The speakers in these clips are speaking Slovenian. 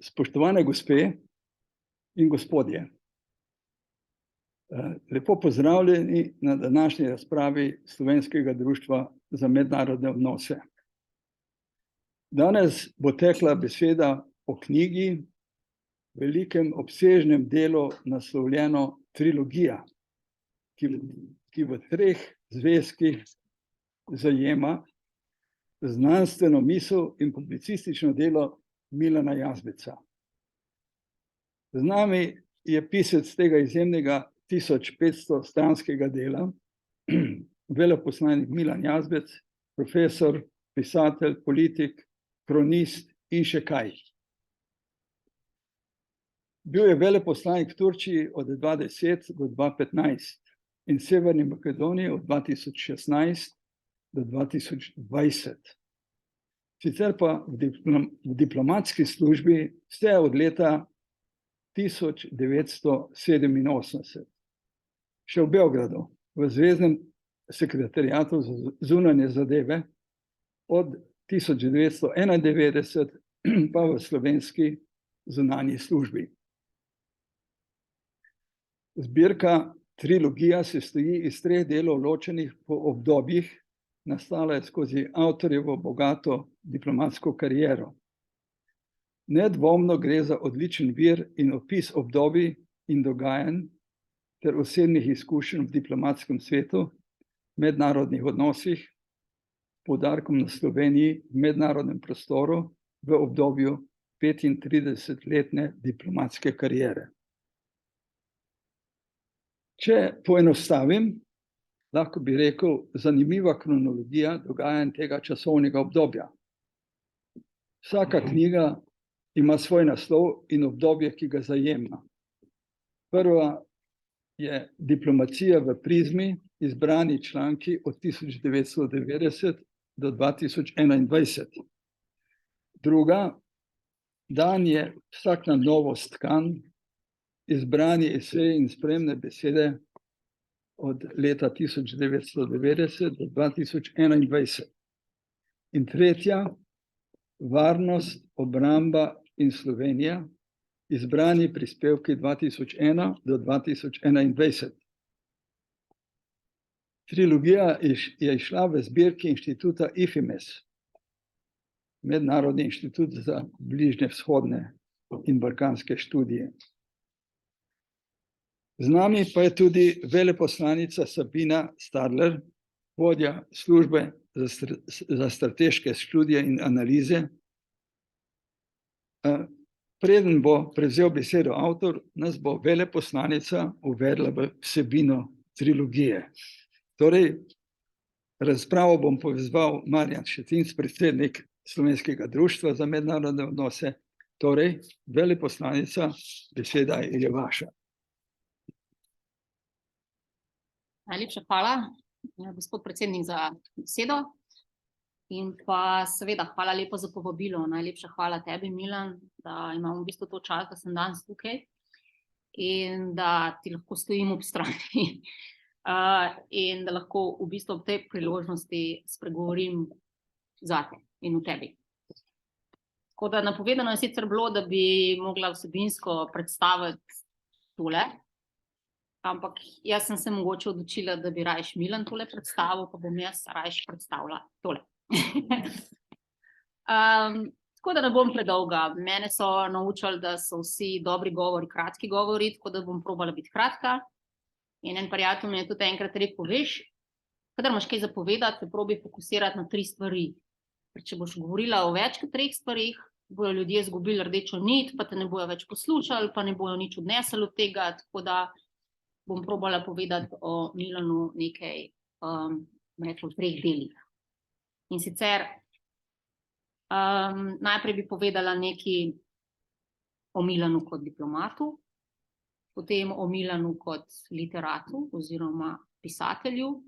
Spoštovane gospe in gospodje, lepo pozdravljeni na današnji razpravi Slovenskega društva za mednarodne odnose. Danes bo tekla beseda o knjigi, velikem obsežnem delu naslovljeno Trilogija, ki v 3 zvezkih zajema znanstveno misel in publicistično delo Milana Jazbeca. Z nami je pisec tega izjemnega 1500-stranskega dela, veleposlanik Milan Jazbec, profesor, pisatelj, politik, kronist in še kaj. Bil je veleposlanik v Turčiji od 2010 do 2015 in Severni Makedoniji od 2016 do 2020. Sicer pa v diplomatski službi vse od leta 1987. Še v Beogradu, v Zveznem sekretariatu za zunanje zadeve od 1991 pa v slovenski zunanji službi. Zbirka Trilogija se stoji iz 3 delov ločenih po obdobjih, nastala je skozi avtorjevo bogato diplomatsko kariero. Nedvomno gre za odličen vir in opis obdobij in dogajanj ter osebnih izkušenj v diplomatskem svetu, mednarodnih odnosih, poudarkom na Sloveniji v mednarodnem prostoru v obdobju 35-letne diplomatske kariere. Če poenostavim, lahko bi rekel, zanimiva kronologija dogajanj tega časovnega obdobja. Vsaka knjiga ima svoj naslov in obdobje, ki ga zajema. Prva je Diplomacija v prizmi, izbrani članki od 1990 do 2021. Druga, Dan je vsak na novo stkan, izbrani eseji in spremne besede od leta 1990 do 2021. In tretja, Varnost, obramba in Slovenija, izbrani prispevki 2001 do 2021. Trilogija je izšla v zbirki inštituta IFIMES, Mednarodni inštitut za bližnje vzhodne in balkanske študije. Z nami pa je tudi veleposlanica Sabina Stadler, vodja službe za strateške študije in analize. Preden bo prevzel besedo avtor, nas bo veleposlanica uvedla v vsebino trilogije. Torej, razpravo bom povezal Marjan Šetinc, predsednik Slovenskega društva za mednarodne odnose. Torej, veleposlanica, beseda je vaša. Najlepša hvala, gospod predsednik, za besedo. In pa seveda hvala lepo za povabilo. Najlepša hvala tebi, Milan, da imam v bistvu to čas, da sem danes tukaj in da ti lahko stojim ob strani in da lahko v bistvu ob tej priložnosti spregovorim zate in v tebi. Tako da napovedano je sicer bilo, da bi mogla vsebinsko predstaviti tole, ampak jaz sem se mogoče odločila, da bi rajš Milan tole predstavil, pa bom jaz rajš predstavila tole. Tako da ne bom predolga. Mene so naučili, da so vsi dobri govori, kratki govori, tako da bom probala biti kratka. In en prijatelj mi je tudi enkrat rekel, veš, kadar imaš kaj zapovedati, se probi fokusirati na 3 stvari. Ker če boš govorila o več kot 3 stvarih, bojo ljudje izgubili rdečo nit, pa te ne bojo več poslušali, pa ne bojo nič odnesli od tega, tako da bom probala povedati o Milanu nekaj, rekla, v 3 delih. In sicer najprej bi povedala nekaj o Milanu kot diplomatu, potem o Milanu kot literatu oziroma pisatelju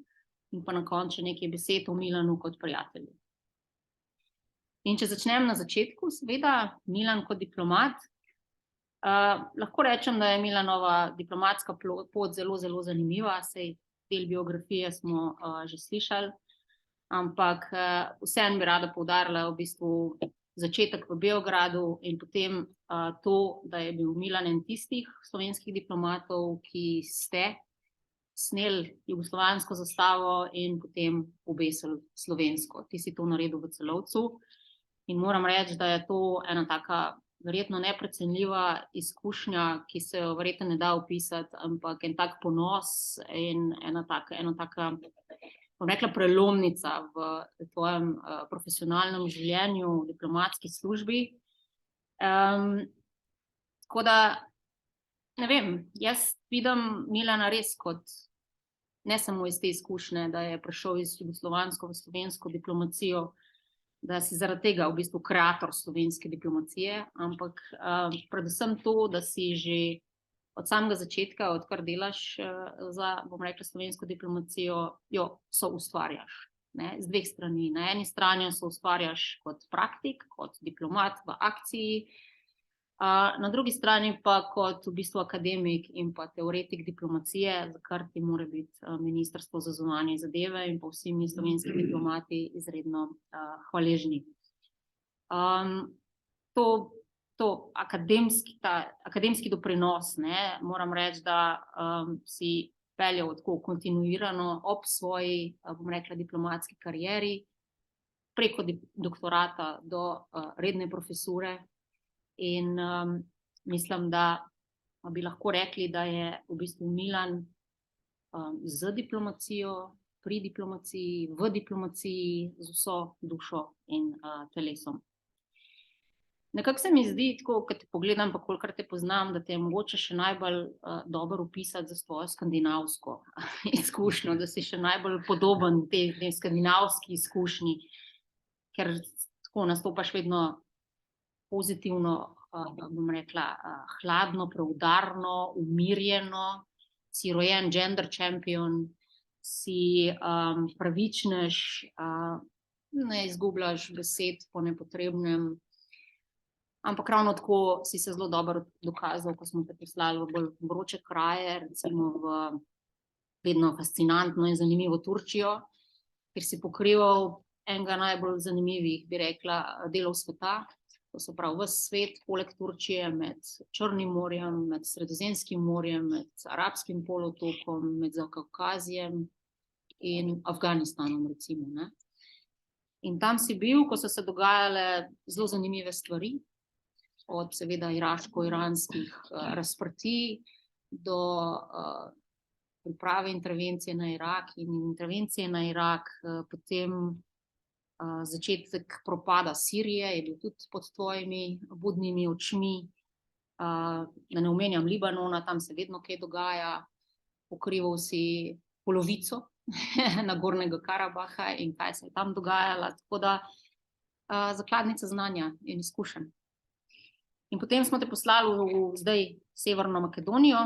in pa na koncu nekaj besed o Milanu kot prijatelju. In če začnem na začetku, seveda, Milan kot diplomat, lahko rečem, da je Milanova diplomatska pot zelo, zelo zanimiva, saj del biografije smo že slišali, ampak vseeno bi rada poudarila v bistvu začetek v Beogradu in potem to, da je bil Milan en tistih slovenskih diplomatov, ki ste sneli jugoslovansko zastavo in potem obesili slovensko. Ti si to naredil v Celovcu in moram reči, da je to ena taka verjetno neprecenljiva izkušnja, ki se jo verjetno ne da opisati, ampak en tak ponos in ena taka, bom rekla, prelomnica v tvojem profesionalnem življenju, v diplomatski službi. Tako da, ne vem, jaz vidim Milana res kot ne samo iz te izkušnje, da je prišel iz jugoslovansko v slovensko diplomacijo, da si zaradi tega v bistvu kreator slovenske diplomacije, ampak predvsem to, da si že od samega začetka, odkar delaš za, bom rekla, slovensko diplomacijo, jo soustvarjaš, ne, z dveh strani. Na eni strani soustvarjaš kot praktik, kot diplomat v akciji, na drugi strani pa kot v bistvu akademik in pa teoretik diplomacije, za kar ti mora biti Ministrstvo za zunanje zadeve in pa vsi mi slovenski diplomati izredno hvaležni. To akademski doprinos, ne, moram reči, da si peljal tako kontinuirano ob svoji, bom rekla, diplomatski karieri, preko doktorata do redne profesure. In mislim, da bi lahko rekli, da je v bistvu Milan z diplomacijo, pri diplomaciji, v diplomaciji, z vso dušo in telesom. Nekako se mi zdi, tako, ko te pogledam, pa kolikor te poznam, da te je mogoče še najbolj dobro opisati za svojo skandinavsko izkušnjo, da si še najbolj podoben tej skandinavski izkušnji, ker tako nastopaš vedno pozitivno, bom rekla, hladno, preudarno, umirjeno, si rojen gender champion, si pravičnež, ne izgubljaš besed po nepotrebnem, ampak ravno tako si se zelo dobro dokazal, ko smo te poslali v bolj vroče kraje, recimo v vedno fascinantno in zanimivo Turčijo, kjer si pokrival enega najbolj zanimivih, bi rekla, delov sveta. To se pravi ves svet, poleg Turčije, med Črnim morjem, med Sredozemskim morjem, med Arabskim polotokom, med Zakavkazijem in Afganistanom, recimo, ne. In tam si bil, ko so se dogajale zelo zanimive stvari, od seveda iraško-iranskih razprtij do priprave intervencije na Irak in intervencije na Irak, potem začetek propada Sirije je bil tudi pod tvojimi budnimi očmi, da ne omenjam Libanona, tam se vedno kaj dogaja, pokrival si polovico Nagornega Karabaha in kaj se je tam dogajalo, tako da zakladnica znanja in izkušenj. In potem smo te poslali v zdaj Severno Makedonijo.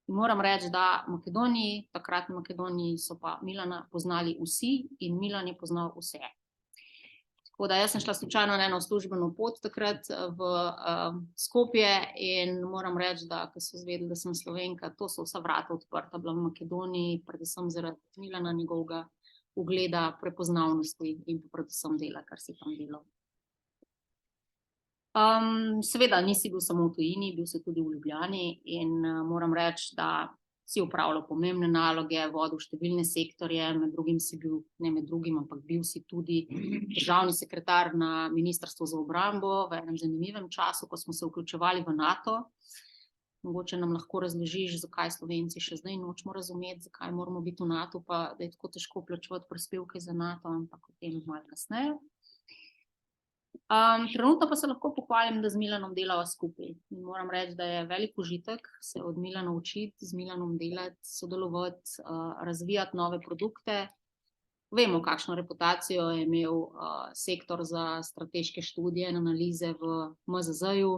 In moram reči, da takrat v Makedoniji so pa Milana poznali vsi in Milan je poznal vse. Tako da jaz sem šla slučajno na eno službeno pot takrat v Skopje in moram reči, da ko so izvedeli, da sem Slovenka, to so vsa vrata odprta bila v Makedoniji, predvsem zaradi Milana, njegovega ugleda, prepoznavnosti in predvsem dela, kar si tam delal. Seveda nisi bil samo v tujini, bil si tudi v Ljubljani in moram reči, da si opravljal pomembne naloge, vodil številne sektorje, med drugim si bil, ne med drugim, ampak bil si tudi državni sekretar na Ministrstvu za obrambo v enem zanimivem času, ko smo se vključevali v NATO. Mogoče nam lahko razložiš, zakaj Slovenci še zdaj nočemo razumeti, zakaj moramo biti v NATO, pa da je tako težko plačevati prispevke za NATO, ampak o tem malo kasneje. Trenutno pa se lahko pohvalim, da z Milanom delava skupaj. In moram reči, da je velik užitek se od Milana učiti, z Milanom delati, sodelovati, razvijati nove produkte. Vemo, kakšno reputacijo je imel sektor za strateške študije in analize v MZZ-ju.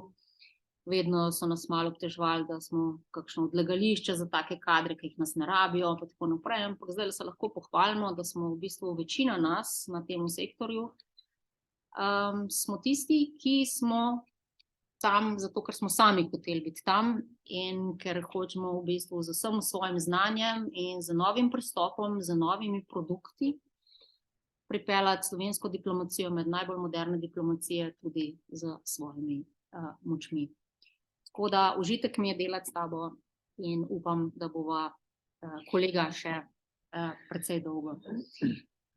Vedno so nas malo obteževali, da smo kakšno odlagališče za take kadre, ki jih nas ne rabijo, pa tako naprej. Ampak zdaj se lahko pohvalimo, da smo v bistvu večina nas na tem sektorju, smo tisti, ki smo tam zato, ker smo sami hoteli biti tam in ker hočemo v bistvu z vsem svojim znanjem in z novim pristopom, z novimi produkti pripeljati slovensko diplomacijo med najbolj moderne diplomacije tudi z svojimi močmi. Tako da užitek mi je delati s tabo in upam, da bova kolega še precej dolgo.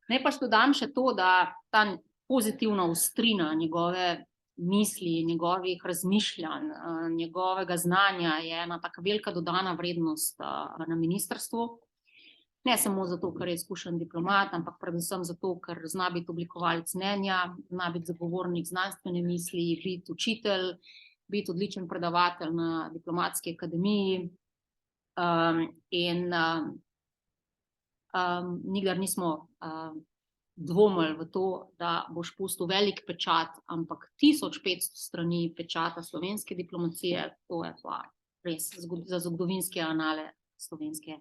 Naj pa dodam še to, da ta pozitivna ostrina njegove misli, njegovih razmišljanj, njegovega znanja je ena taka velika dodana vrednost na ministrstvu. Ne samo zato, ker je izkušen diplomat, ampak predvsem zato, ker zna biti oblikovalec mnenja, zna biti zagovornik znanstvene misli, biti učitelj, biti odličen predavatelj na diplomatski akademiji in nikdar nismo dvomili v to, da boš pustil velik pečat, ampak 1500 strani pečata slovenske diplomacije, to je pa res za zgodovinske anale slovenske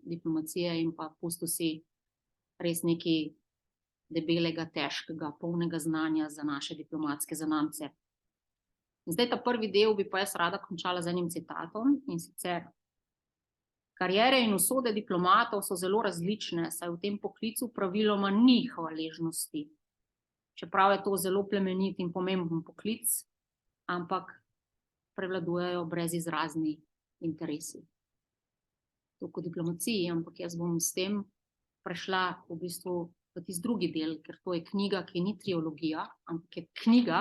diplomacije in pa pustil si res nekaj debelega, težkega, polnega znanja za naše diplomatske zanamce. Zdaj ta prvi del bi pa jaz rada končala z enim citatom in sicer: kariere in usode diplomatov so zelo različne, saj v tem poklicu praviloma ni hvaležnosti. Čeprav je to zelo plemenit in pomemben poklic, ampak prevladujejo brezizrazni interesi. To kot diplomaciji, ampak jaz bom s tem prešla v bistvu v tisti drugi del, ker to je knjiga, ki ni triologija, ampak je knjiga,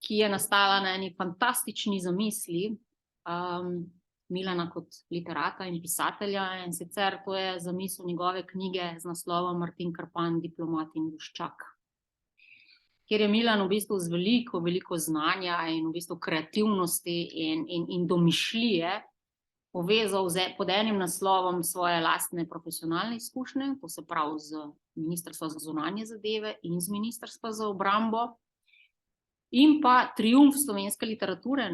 ki je nastala na eni fantastični zamisli Milana kot literata in pisatelja, in sicer to je zamisel njegove knjige z naslovom Martin Krpan, diplomat in vojščak. Kjer je Milan v bistvu z veliko znanja in v bistvu kreativnosti in domišljije povezal pod enim naslovom svoje lastne profesionalne izkušnje, to se pravi z Ministrstva za zunanje zadeve in z Ministrstva za obrambo, in pa triumf slovenske literature,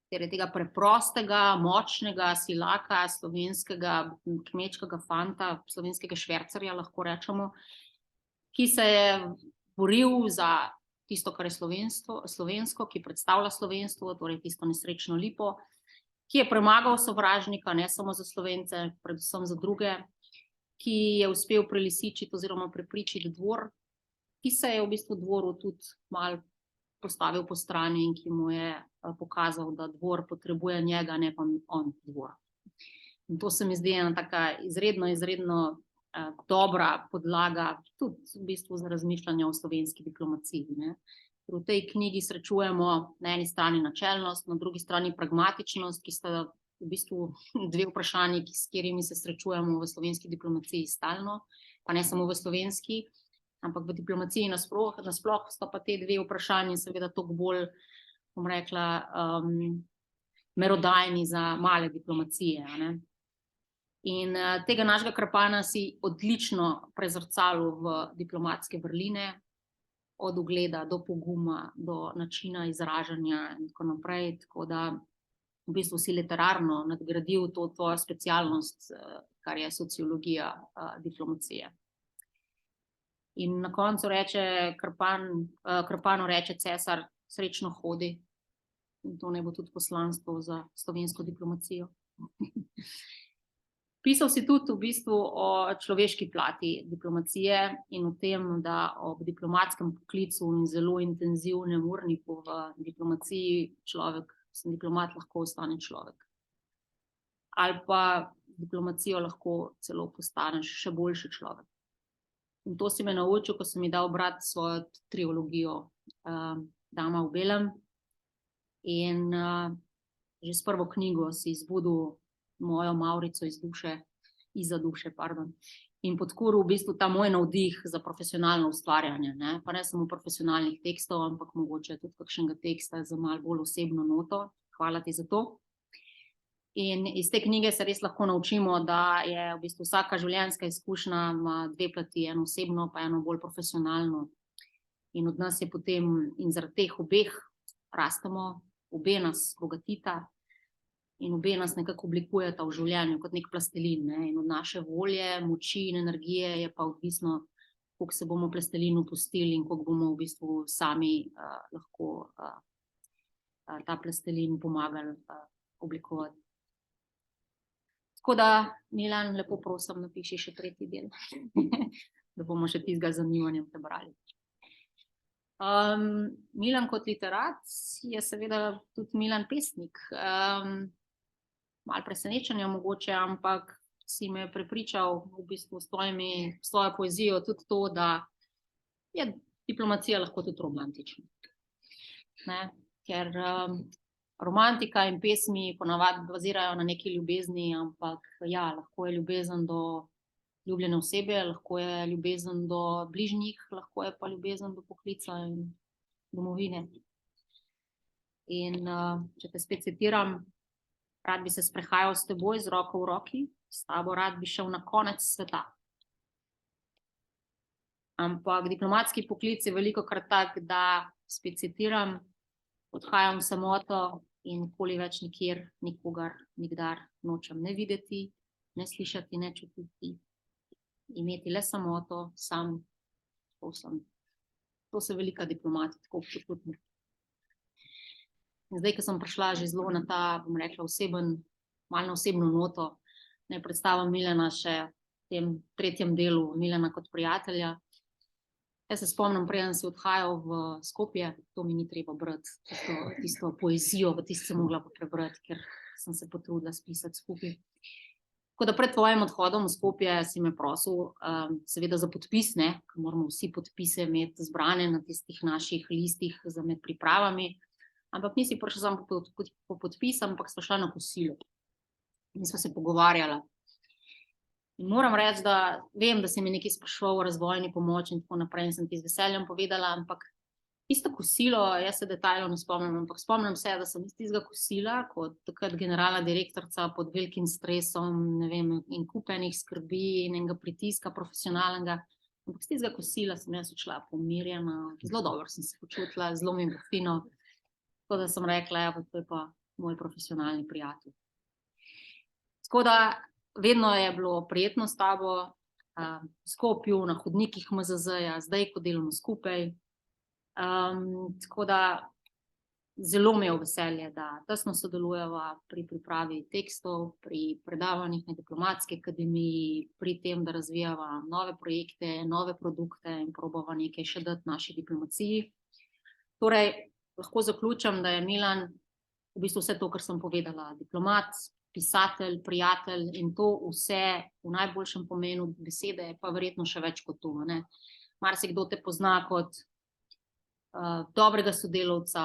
ter je tega preprostega, močnega silaka, slovenskega kmečkega fanta, slovenskega švercarja, lahko rečemo, ki se je boril za tisto, kar je slovensko, ki predstavlja slovenstvo, torej tisto nesrečno lipo, ki je premagal sovražnika, ne samo za Slovence, predvsem za druge, ki je uspel prelisičiti oziroma prepričati dvor, ki se je v bistvu dvoru tudi malo postavil po strani in ki mu je pokazal, da dvor potrebuje njega, ne pa on dvor. In to se mi zdi ena taka izredno dobra podlaga tudi v bistvu za razmišljanje o slovenski diplomaciji. V tej knjigi srečujemo na eni strani načelnost, na drugi strani pragmatičnost, ki sta v bistvu dve vprašanji, s katerimi se srečujemo v slovenski diplomaciji stalno, pa ne samo v slovenski, ampak v diplomaciji nasploh sta pa te dve vprašanji seveda toliko bolj, bom rekla, merodajni za male diplomacije. In tega našega Krpana si odlično prezrcalil v diplomatske vrline, od ugleda do poguma, do načina izražanja in tako naprej, tako da v bistvu si literarno nadgradil to tvojo specialnost, kar je sociologija diplomacije. In na koncu reče Krpanu reče cesar: srečno hodi. In to naj bo tudi poslanstvo za slovensko diplomacijo. Pisal si tudi v bistvu o človeški plati diplomacije in o tem, da ob diplomatskem poklicu in zelo intenzivnem urniku v diplomaciji diplomat lahko ostane človek. Ali pa diplomacijo lahko celo postaneš še boljši človek. In to si me naučil, ko sem mi dal brati svojo triologijo Dama v belem. In že s prvo knjigo si izbudil mojo Mavrico izza duše, in podkuril v bistvu ta moj navdih za profesionalno ustvarjanje, pa ne samo profesionalnih tekstov, ampak mogoče tudi kakšnega teksta z malo bolj osebno noto. Hvala ti za to. In iz te knjige se res lahko naučimo, da je v bistvu vsaka življenjska izkušnja ima dve plati, eno osebno pa eno bolj profesionalno. In od nas je potem, in zaradi teh obeh rastemo, obe nas bogatita in obe nas nekako oblikujeta v življenju kot nek plastelin. In od naše volje, moči in energije je pa odvisno, koliko se bomo plastelinu pustili in koliko bomo v bistvu sami lahko ta plastelin pomagali oblikovati. Tako da, Milan, lepo prosim, napiši še 3. del, da bomo še tistega zanimanjem prebrali. Milan kot literat je seveda tudi Milan pesnik. Malo presenečenja mogoče, ampak si me prepričal v bistvu s svojo poezijo tudi to, da je diplomacija lahko tudi romantična. Ne? Ker romantika in pesmi ponavadi bazirajo na neki ljubezni, ampak ja, lahko je ljubezen do ljubljene osebe, lahko je ljubezen do bližnjih, lahko je pa ljubezen do poklica in domovine. In če te spet citiram, rad bi se sprehajal s teboj z roko v roki, s tabo rad bi šel na konec sveta. Ampak diplomatski poklic je velikokrat tak, da, spet citiram, odhajam v samoto in nikoli več nikjer, nikogar, nikdar nočem ne videti, ne slišati, ne čutiti, imeti le samoto, sam, povsem. To so velika diplomati, tako občutni. In zdaj, ko sem prišla že zelo na ta, bom rekla, malo na osebno noto, ne predstavim Milana še v tem 3. delu, Milana kot prijatelja. Jaz se spomnim, preden si odhajal v Skopje, to mi ni treba brati, tisto poezijo, tisto sem mogla pa prebrati, ker sem se potrudila spisati skupaj. Tako da pred tvojim odhodom v Skopje si me prosil, seveda za podpis, ne, ker moramo vsi podpise imeti zbrane na tistih naših listih med pripravami, ampak nisi prišel samo po podpis, ampak sva šla na kosilo in sva se pogovarjala. In moram reči, da vem, da si mi nekaj spraševal o razvojni pomoči in tako naprej in sem ti z veseljem povedala, ampak tisto kosilo, jaz se detajlno ne spomnim, ampak spomnim se, da sem iz tistega kosila kot takrat generalna direktorica pod velikim stresom, ne vem, in kupenih skrbi in enega pritiska profesionalnega, ampak iz tistega kosila sem jaz odšla pomirjena, zelo dobro sem se počutila, zelo mi je bilo fino, tako da sem rekla, ja, to je pa moj profesionalni prijatelj. Tako da vedno je bilo prijetno s tabo, v Skopju, na hodnikih MZZ-ja, zdaj, ko delamo skupaj. Tako da zelo mi je v veselje, da tesno sodelujeva pri pripravi tekstov, pri predavanjih na diplomatski akademiji, pri tem, da razvijava nove projekte, nove produkte in probava nekaj še dati naši diplomaciji. Torej, lahko zaključim, da je Milan v bistvu vse to, kar sem povedala, diplomat, pisatelj, prijatelj in to vse v najboljšem pomenu besede, pa verjetno še več kot to, ne. Marsikdo te pozna kot dobrega sodelavca,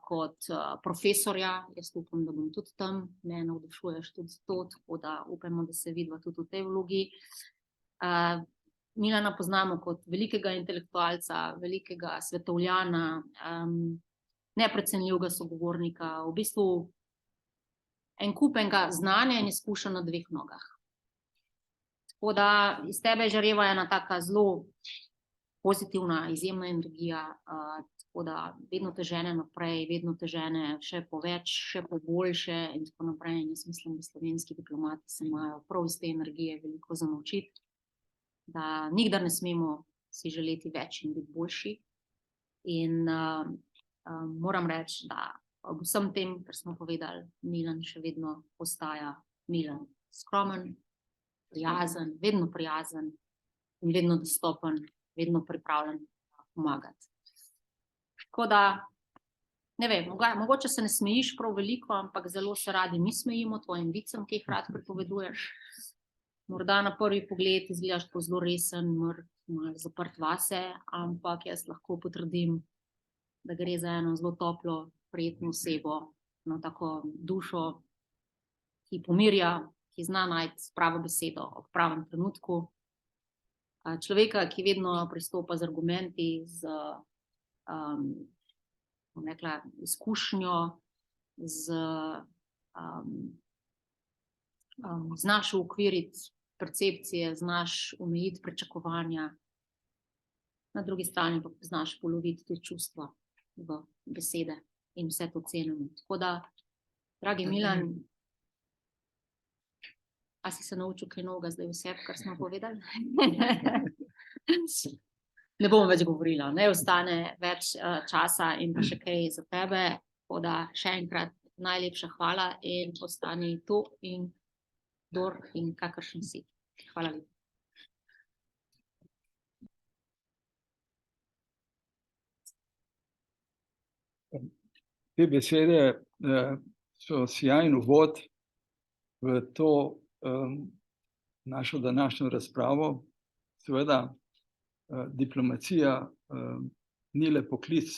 kot profesorja, jaz upam, da bom tudi tam, me navdušuješ tudi to, tako da upamo, da se vidiva tudi v tej vlogi. Milana poznamo kot velikega intelektualca, velikega svetovljana, neprecenljivega sogovornika, v bistvu en kup enega znanja in izkušenj na 2 nogah. Tako da iz tebe žareva ena taka zelo pozitivna, izjemna energija, tako da vedno te žene naprej, vedno te žene še po več, še po boljše in tako naprej. In jaz mislim, da slovenski diplomati se imajo prav iz te energije veliko za naučiti, da nikdar ne smemo si želeti več in biti boljši. In moram reči, da ob vsem tem, kar smo povedali, Milan še vedno ostaja Milan. Skromen, prijazen, in vedno dostopen, vedno pripravljen pomagati. Tako da, ne vem, mogoče se ne smejiš prav veliko, ampak zelo se radi mi smejimo tvojim vicem, ki jih rad pripoveduješ. Morda na prvi pogled izgledaš tako zelo resen, malo zaprt vase, ampak jaz lahko potrdim, da gre za eno zelo toplo, prijetno osebo, eno tako dušo, ki pomirja, ki zna najti pravo besedo ob pravem trenutku. Človeka, ki vedno pristopa z argumenti, bom rekla, izkušnjo, znaš uokviriti percepcije, znaš omejiti pričakovanja, na drugi strani pa znaš poloviti tudi čustva v besede in vse to cenimo. Tako da, dragi Milan, a si se naučil kaj novega zdaj vse, kar smo povedali? Ne bom več govorila, ne ostane več časa in pa še kaj za tebe, tako da še enkrat najlepša hvala in ostani tu in kdor in kakršen si. Hvala lepa. Te besede so sijajen uvod v to našo današnjo razpravo. Seveda, diplomacija ni le poklic,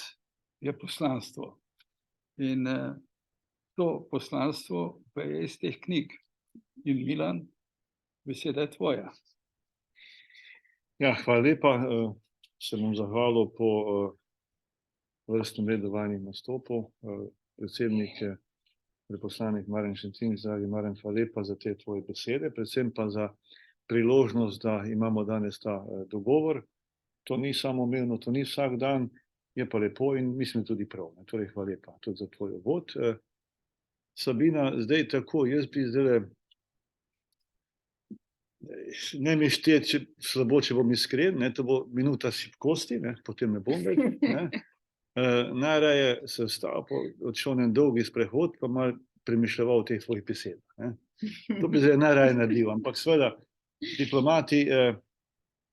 je poslanstvo. In to poslanstvo pa je iz teh knjig. In Milan, beseda je tvoja. Ja, hvala lepa. Se bom zahvalil po vrstnem redu vajnih nastopov. Predsednik, veleposlanik Marjan Šentin, dragi Marjan, hvala lepa za te tvoje besede, predvsem pa za priložnost, da imamo danes ta dogovor. To ni samoumevno, to ni vsak dan, je pa lepo in mislim tudi prav. Torej, hvala lepa tudi za tvoj uvod. Sabina, zdaj tako, jaz bi zdaj ne mi šteti slabo, če bom iskren, to bo minuta šibkosti, potem ne bom več. Najraje se vstal, odšel na dolgi sprehod, pa malo premišljeval o teh tvojih besedah. To bi zdaj najraje naredil, ampak seveda diplomati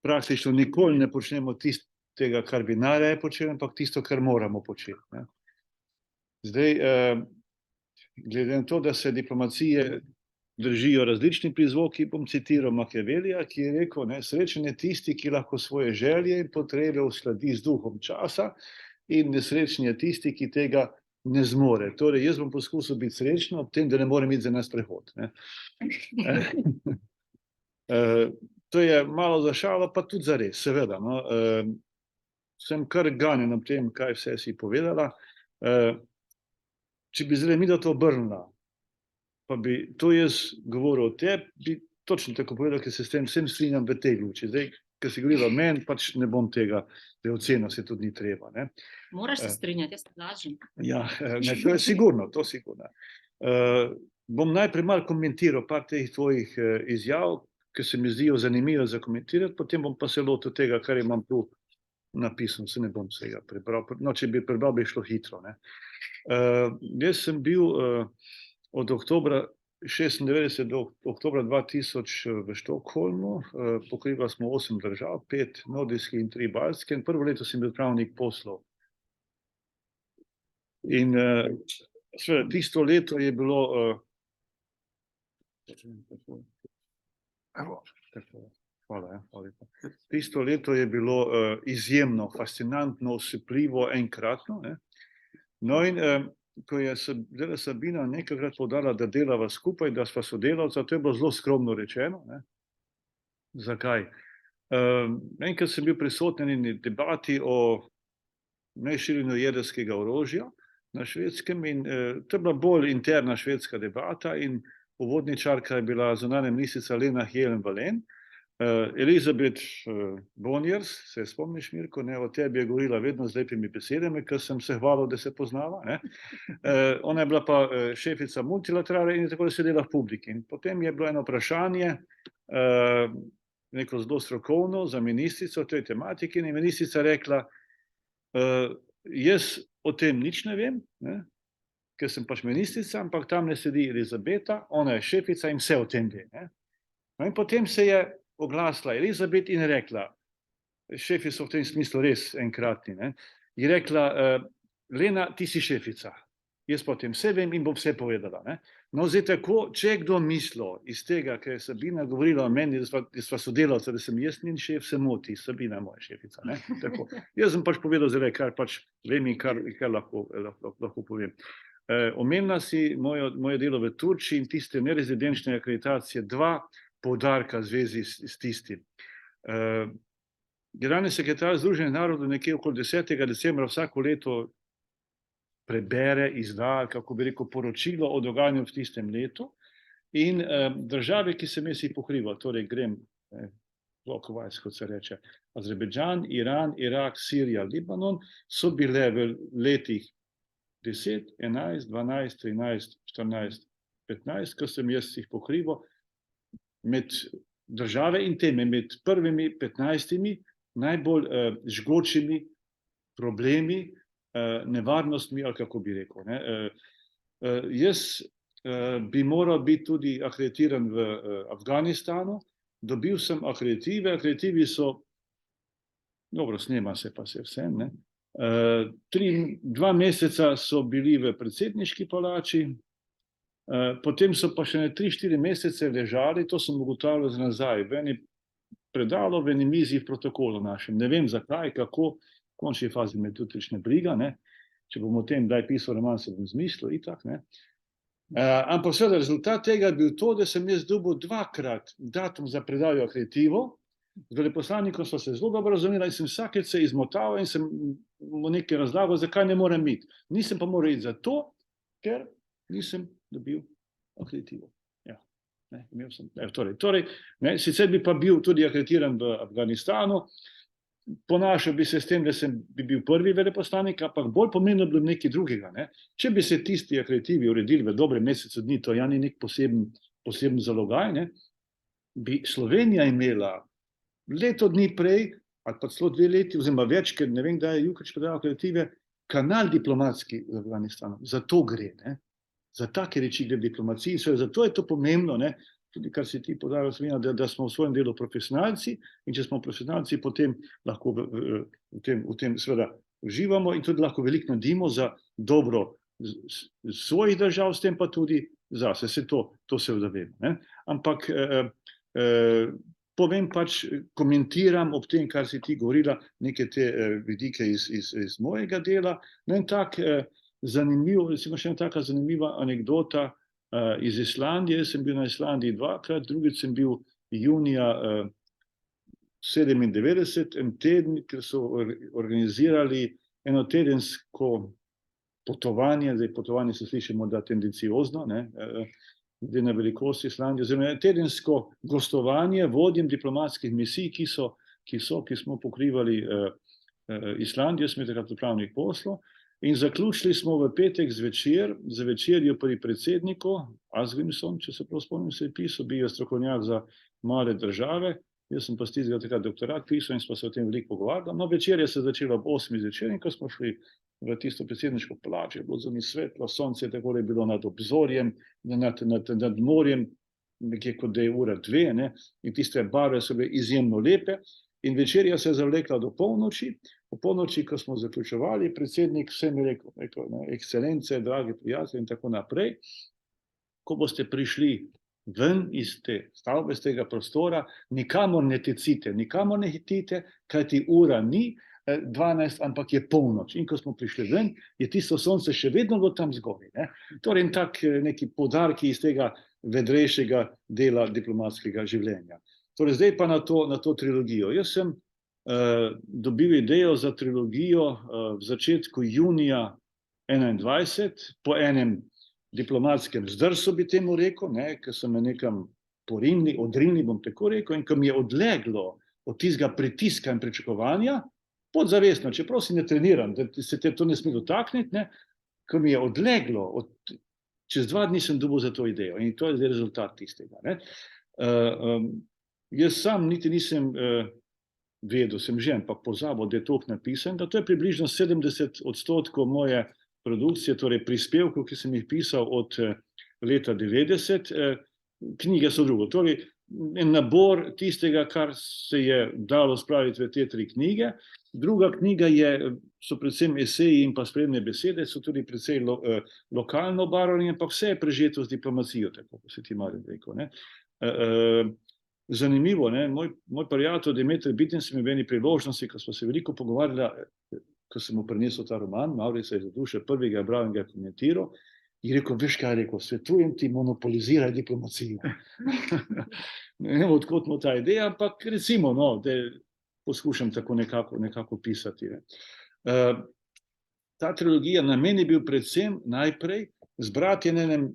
praktično nikoli ne počnemo tistega, kar bi najraje počeli, ampak tisto, kar moramo početi. Zdaj, glede na to, da se diplomacije držijo različni prizvoki, bom citiral Machiavellija, ki je rekel, srečen je tisti, ki lahko svoje želje in potrebe uskladi z duhom časa, in nesrečen je tisti, ki tega ne zmore. Torej, jaz bom poskusil biti srečen ob tem, da ne morem iti za nas prehod. To je malo za šalo, pa tudi za res, seveda. Sem kar ganjen ob tem, kaj vse si povedala. Če bi zdaj mi da to obrnila, pa bi to jaz govoril o tebi, bi točno tako povedal, ker se s tem vsem strinjam v tej luči. Zdaj, ker si govorila o meni, pač ne bom tega, da je ocena, se tudi ni treba. Moraš se strinjati, jaz te lažem. Ja, to je sigurno, to sigurno. Bom najprej malo komentiral par teh tvojih izjav, ki se mi zdijo zanimive za komentirati, potem bom pa se lotil tega, kar imam tu napisano, se ne bom vsega prebral. No, če bi prebral, bi šlo hitro. Jaz sem bil od oktobra 1996 do oktobra 2000 v Štokholmu, pokrivali smo 8 držav, 5 nordijskih in 3 baltske, in prvo leto sem bil pravnik poslov. In seveda, tisto leto je bilo hvala lepa. Tisto leto je bilo izjemno, fascinantno, osupljivo, enkratno. No in ko je Sabina nekajkrat poudarila, da delava skupaj, da sva sodelavca, to je bilo zelo skromno rečeno. Zakaj? Enkrat sem bil prisoten v eni debati o neširjenju jedrskega orožja na Švedskem in to je bila bolj interna švedska debata in uvodničarka je bila zunanja ministrica Lena Hjelm-Wallén. Elizabeth Bonniers, se spomniš, Mirko, o tebi je govorila vedno z lepimi besedami, ker sem se hvalil, da se poznava. Ona je bila pa šefica multilaterale in je tako sedela v publiki. In potem je bilo eno vprašanje, neko zelo strokovno za ministrico o tej tematiki in je ministrica rekla, jaz o tem nič ne vem, ker sem pač ministrica, ampak tam ne sedi Elizabeta, ona je šefica in vse o tem ve. In potem se je oglasila Elizabet in rekla, šefi so v tem smislu res enkratni, je rekla, Lena, ti si šefica, jaz pa o tem vse vem in bom vse povedala. No, zdaj tako, če je kdo mislil iz tega, ker je Sabina govorila o meni, da sva sodelavca, da sem jaz njen šef, se moti, Sabina je moja šefica. Tako. Jaz sem pač povedal zdaj, kar pač vem in kar lahko povem. Omenila si moje delo v Turčiji in tiste nerezidenčne akreditacije, 2 poudarka v zvezi s tistim. Generalni sekretar Združenih narodov nekje okoli 10. decembra vsako leto prebere, izda, kako bi rekel, poročilo o dogajanju v tistem letu in države, ki sem jaz jih pokrival, torej grem blokovajs, kot se reče, Azerbejdžan, Iran, Irak, Sirija, Libanon, so bile v letih 10, 11, 12, 13, 14, 15, ko sem jaz jih pokrival, med države in teme, med prvimi 15 najbolj žgočimi problemi, nevarnostmi, ali kako bi rekel. Jaz bi moral biti tudi akreditiran v Afganistanu. Dobil sem akreditive, akreditivi so, dobro, snema se pa se vsem, ne. 2 meseca so bili v predsedniški palači, potem so pa še 3-4 mesece ležali, to sem ugotavljal za nazaj, v eni predalo, v eni mizi v protokolu našem. Ne vem zakaj, kako, v končni fazi me tudi ne briga, ne. Če bom o tem kdaj pisal roman, se bom zmislil, itak, ne. Ampak seveda rezultat tega je bil to, da sem jaz dobil 2-krat datum za predajo akreditivo. Z veleposlanikom sva se zelo dobro razumela in sem vsakeč se izmotal in sem mu nekaj razlagal, zakaj ne morem iti. Nisem pa moral iti zato, ker nisem dobil akreditivo. Ja, ne, imel sem, torej, ne, sicer bi pa bil tudi akreditiran v Afganistanu, ponašal bi se s tem, da bi bil prvi veleposlanik, ampak bolj pomembno bi bilo nekaj drugega. Ne. Če bi se tisti akreditivi uredili v dobrem mesecu dni, to ja ni nek poseben zalogaj, ne, bi Slovenija imela leto dni prej, ali pa celo 2 leti, oziroma več, ker ne vem, kdaj je Jukić predal akreditive, kanal diplomatski z Afganistanom. Za to gre, ne. Za take reči gre v diplomaciji, zato je to pomembno, ne, tudi kar si ti podaril, da smo v svojem delu profesionalci in če smo profesionalci, potem lahko v tem seveda uživamo in tudi lahko veliko naredimo za dobro svojih držav, s tem pa tudi zase. To seveda vemo, ne. Ampak povem pač, komentiram ob tem, kar si ti govorila, neke te vidike iz mojega dela. No in tak zanimiv, recimo še ena taka zanimiva anekdota iz Islandije. Jaz sem bil na Islandiji 2-krat, drugič sem bil junija 97, en teden, ker so organizirali enotedensko potovanje, zdaj potovanje se sliši morda tendenciozno, ne, glede na velikost Islandije, oziroma tedensko gostovanje vodjem diplomatskih misij, ki smo pokrivali Islandijo, smo takrat pripravnih poslov, in zaključili smo v petek zvečer, za večerjo pri predsedniku, Asgrimson, če se prav spomnim, se je pisal, bil je strokovnjak za male države, jaz sem pa s tistega takrat doktorat pisal in smo se o tem veliko pogovarjali. No, večerja se je začela ob 8. zvečer in ko smo šli v tisto predsedniško palačo, je bilo zunaj svetlo, sonce je takole bilo nad obzorjem, nad morjem, nekje kot da je 1:02, ne, in tiste barve so bile izjemno lepe. In večerja se je zavlekla do polnoči. Po polnoči, ko smo zaključevali, predsednik vsem je rekel, ne, ekscelence, dragi prijatelji in tako naprej, ko boste prišli ven iz te stavbe, iz tega prostora, nikamor ne tecite, nikamor ne hitite, kajti ura ni 12, ampak je polnoč. In ko smo prišli ven, je tisto sonce še vedno bilo tam zgoraj, ne. Torej, neki poudarki iz tega vedrejšega dela diplomatskega življenja. Torej, zdaj pa na to trilogijo. Jaz sem dobil idejo za trilogijo v začetku junija 21, po enem diplomatskem zdrsu, bi temu rekel, ne, ker so me nekam odrinili, bom tako rekel, in ko mi je odleglo od tistega pritiska in pričakovanja, podzavestno, čeprav si ne treniram, da se te to ne sme dotakniti, ne, ko mi je odleglo, čez 2 dni sem dobil za to idejo in to je zdaj rezultat tistega, ne. Jaz sam niti nisem vedel, sem že, ampak pozabil, da je toliko napisan, da to je približno 70% moje produkcije, torej prispevkov, ki sem jih pisal od leta 90, knjige so drugo. Torej, en nabor tistega, kar se je dalo spraviti v te 3 knjige. Druga knjiga so predvsem eseji in pa sprednje besede, so tudi precej lokalno obarvani, ampak vse je prežeto z diplomacijo, tako kot si ti Marjan rekel, ne. Zanimivo, ne, moj prijatelj Demeter Biten se mi v eni priložnosti, ko smo se veliko pogovarjali, ko sem mu prinesel ta roman, Mavrica iz duše, prvega je bral in ga komentiral, in rekel, veš kaj, rekel, svetujem ti, monopoliziraj diplomacijo. Ne vem, odkot mu ta ideja, ampak recimo, no, da poskušam tako nekako pisati. Ne. Ta trilogija namen je bil predvsem najprej zbrati na enem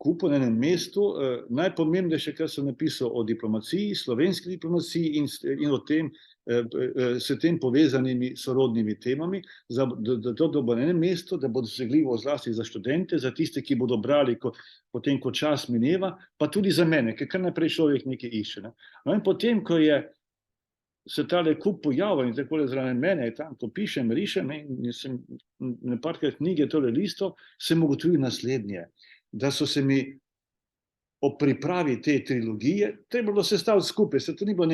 kupu, na enem mestu, najpomembnejše, kar sem napisal o diplomaciji, slovenski diplomaciji in o tem, s tem povezanimi sorodnimi temami, da bo na enem mestu, da bo dosegljivo zlasti za študente, za tiste, ki bodo brali potem, ko čas mineva, pa tudi za mene, ker kar naprej človek nekaj išče. No in potem, ko je se tale kup pojavil in takole zraven mene, tam, ko pišem, rišem in sem na parkrat knjige tole listo, sem ugotovil naslednje. da so se mi o pripravi te trilogije, treba bilo sestaviti skupaj, se to ni bilo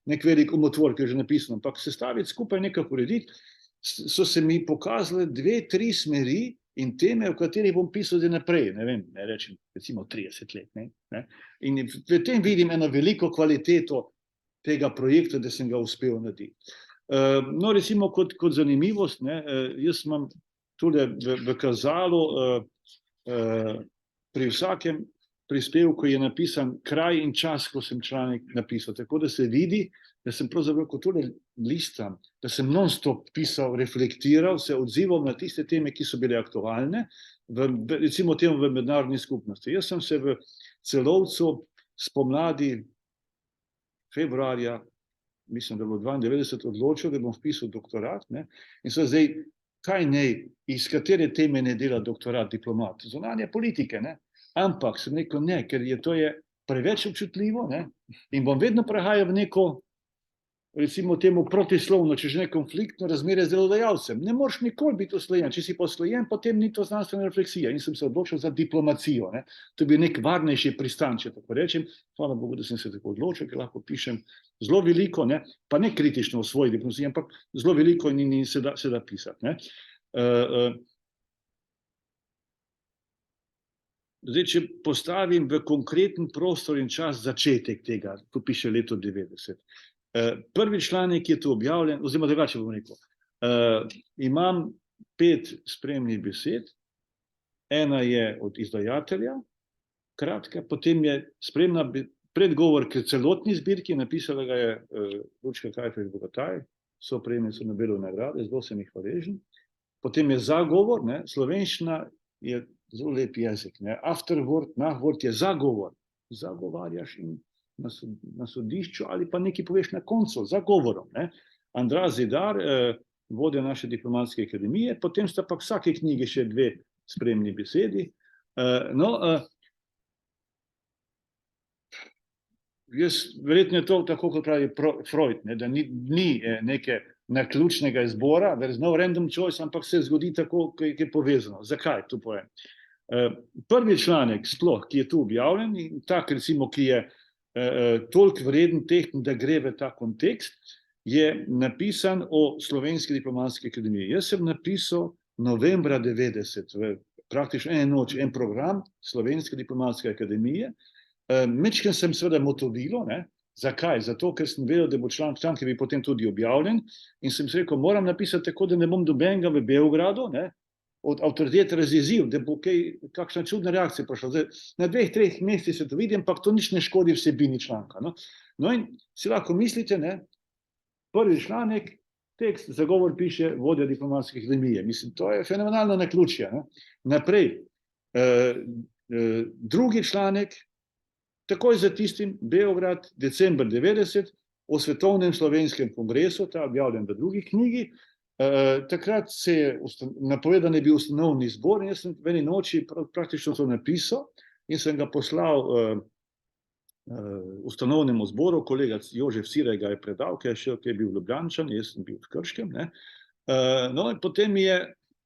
nek velik umotvor, ki je že napisano, ampak sestaviti skupaj, nekako urediti, so se mi pokazale 2-3 smeri in teme, o katerih bom pisal zdaj naprej, ne vem, ne rečem, recimo 30 let. Ne? In v tem vidim eno veliko kvaliteto tega projekta, da sem ga uspel narediti. No, recimo kot zanimivost, ne, jaz imam tule v kazalu pri vsakem prispevku je napisan kraj in čas, ko sem članek napisal, tako da se vidi, da sem pravzaprav kot tole listam, da sem non-stop pisal, reflektiral, se odzival na tiste teme, ki so bile aktualne, recimo temu v mednarodni skupnosti. Jaz sem se v Celovcu spomladi februarja, mislim, da bilo 92, odločil, da bom vpisal doktorat, ne? In so zdaj, kaj iz katere teme ne dela doktorat diplomat? Zunanje politike, ne? Ampak sem rekel ne, ker to je preveč občutljivo, ne? In bom vedno prehajal v neko, recimo temu protislovno, če že ne konfliktno razmerje z delodajalcem. Ne moreš nikoli biti oslojen. Če si poslojen, potem ni to znanstvena refleksija. In sem se odločil za diplomacijo. Ne? To je bil nek varnejši pristan, če tako rečem. Hvala Bogu, da sem se tako odločil, ker lahko pišem zelo veliko, ne? Pa ne kritično v svoji diplomaciji, ampak zelo veliko in se da pisati. Ne? Zdaj, če postavim v konkreten prostor in čas začetek tega, ko piše leto 90. Prvi članek je tu objavljen, oziroma drugače bom rekel. Imam 5 spremnih besed, ena je od izdajatelja, kratka, potem je spremna predgovor k celotni zbirki, napisala ga je Lučka Kajfež-Bogataj, soprejemnica Nobelove nagrade, zelo sem jih hvaležen. Potem je zagovor, ne, slovenščina je zelo lep jezik, ne. Afterword, nachword je zagovor. Zagovarjaš in na sodišču ali pa nekaj poveš na koncu, zagovorom. Ne. Andraž Zidar, vodja naše diplomatske akademije, potem sta pa vsake knjige še 2 spremni besedi. Jaz, verjetno je to tako, kot pravi Freud, ne, da ni neke naključnega izbora, there is no random choice, ampak se zgodi tako, ki je povezano. Zakaj? To povem. Prvi članek sploh, ki je tu objavljen, in tak recimo, ki je toliko vreden tehten, da gre v ta kontekst, je napisan o Slovenski diplomatski akademiji. Jaz sem napisal novembra 90, praktično eno noč, en program Slovenske diplomatske akademije. Mečken sem seveda motovilo, ne? Zakaj? Zato, ker sem vedel, da bo članek, ki bi potem tudi objavljen, in sem se rekel, moram napisati tako, da ne bom dobenega v Beogradu, ne? Od avtoritete razjezil, da bo kakšna čudna reakcija prišla. Zdaj, na 2-3 mestih se to vidi, ampak to nič ne škodi vsebini članka. No in si lahko mislite, ne? Prvi članek, tekst, zagovor piše vodja diplomatske akademije. Mislim, to je fenomenalno naključje. Ne? Naprej, drugi članek, takoj za tistim, Beograd, december 90, o Svetovnem slovenskem kongresu, ta objavljen v drugi knjigi. Takrat se je napovedan je bil ustanovni zbor in jaz sem v eni noči praktično to napisal in sem ga poslal ustanovnemu zboru, kolega Jožef Siraj ga je predal, ki je bil Ljubljančan, jaz sem bil v Krškem. Ne? No in potem mi je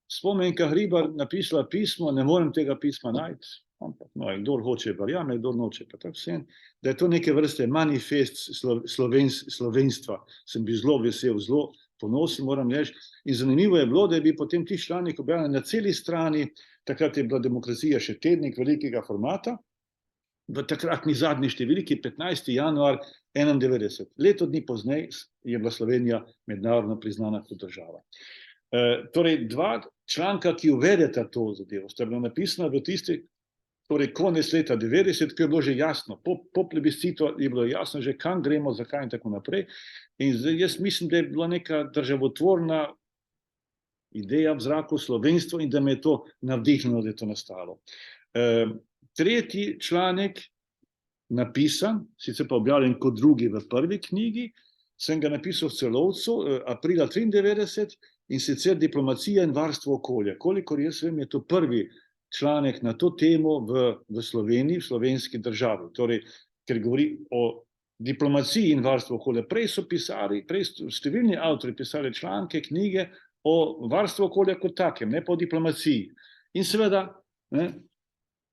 Spomenka Hribar napisala pismo, ne morem tega pisma najti, ampak no, kdor hoče verjame, kdor noče, pa tako vsem, da je to neke vrste manifest slovenstva. Sem bil zelo vesel, zelo ponosen, moram reči. In zanimivo je bilo, da je bil potem ti članek objavljen na celi strani, takrat je bila Demokracija še tednik velikega formata, v takratni zadnji številki, 15. januar 91. Leto dni pozneje je bila Slovenija mednarodno priznana kot država. Torej, 2 članka, ki uvedeta to zadevo, sta bila napisana v tisti, torej konec leta 90, ko je bilo že jasno, po plebiscitu je bilo jasno že, kam gremo, zakaj in tako naprej. In zdaj jaz mislim, da je bila neka državotvorna ideja v zraku, slovenstvo, in da me je to navdihnilo, da je to nastalo. Tretji članek, napisan, sicer pa objavljen kot drugi v prvi knjigi, sem ga napisal v Celovcu, aprila 93, in sicer Diplomacija in varstvo okolja. Kolikor jaz vem, je to prvi članek na to temo v Sloveniji, v slovenski državi. Torej, ker govori o diplomaciji in varstvu okolja. Prej so številni avtori pisali članke, knjige o varstvu okolja kot takem, ne pa o diplomaciji. In seveda, ne,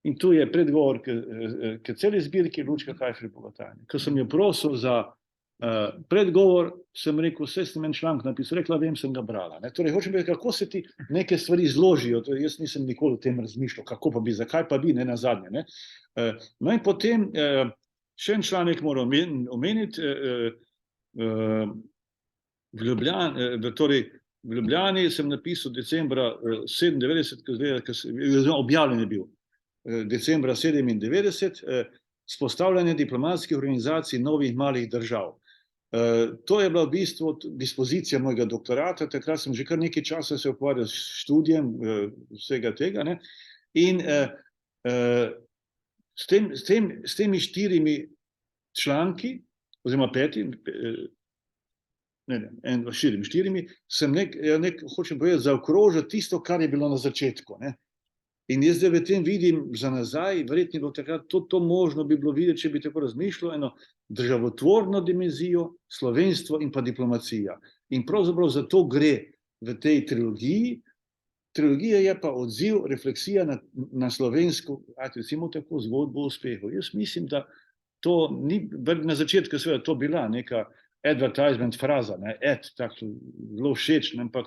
In tu je predgovor k celi zbirki Lučka Kajfri Bogatajne. Ko sem jo prosil za predgovor, sem rekel, vse sem en članek napisal, rekla, vem, sem ga brala. Ne. Torej, hočem reči, kako se ti neke stvari zložijo, torej, jaz nisem nikoli o tem razmišljal, kako pa bi, zakaj pa bi, ne nazadnje. Ne. No in potem še en članek moram omeniti, v Ljubljani sem napisal decembra 97, objavljen je bil, decembra 97, vzpostavljanje diplomatskih organizacij novih malih držav. To je bila v bistvu dispozicija mojega doktorata, takrat sem že kar nekaj časa se ukvarjal s študijem vsega tega, ne? In s temi 4 članki, oziroma 5, s 4, sem hočem povedati, zaokrožil tisto, kar je bilo na začetku. Ne? In jaz zdaj v tem vidim za nazaj, verjetno je bilo takrat to možno bi bilo videti, če bi tako razmišljal, eno državotvorno dimenzijo, slovenstvo in pa diplomacija. In pravzaprav za to gre v tej trilogiji. Trilogija je pa odziv, refleksija na slovensko, recimo tako, zgodbo o uspehu. Jaz mislim, da to ni, na začetku seveda to bila neka advertisement fraza, ne, tako zelo všeč, ampak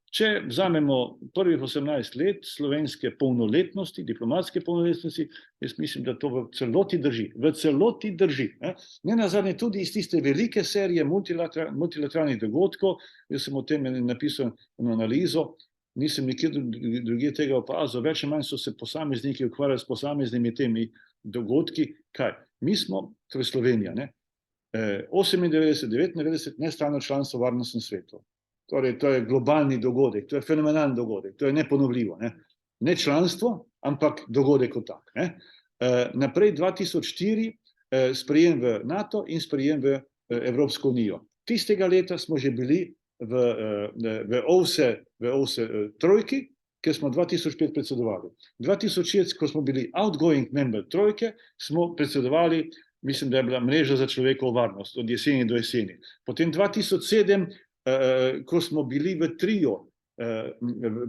če vzamemo prvih 18 let slovenske polnoletnosti, diplomatske polnoletnosti, jaz mislim, da to v celoti drži. V celoti drži. Ne nazadnje tudi iz tiste velike serije multilateralnih dogodkov, jaz sem o tem napisal eno analizo, nisem nikjer drugje tega opazil, več ali manj so se posamezniki ukvarjali s posameznimi temi dogodki. Kaj? Mi smo, torej Slovenija, 98, 99, nestalno članstvo v Varnostnem svetu. Torej, to je globalni dogodek, to je fenomenalni dogodek, to je neponovljivo. Ne članstvo, ampak dogodek kot tak. Naprej 2004 sprejem v NATO in sprejem v Evropsko unijo. Tistega leta smo že bili v OVSE trojki, ker smo 2005 predsedovali. 2006, ko smo bili outgoing member trojke, smo predsedovali, mislim, da je bila mreža za človekovo varnost od jeseni do jeseni. Potem 2007, ko smo bili v trio,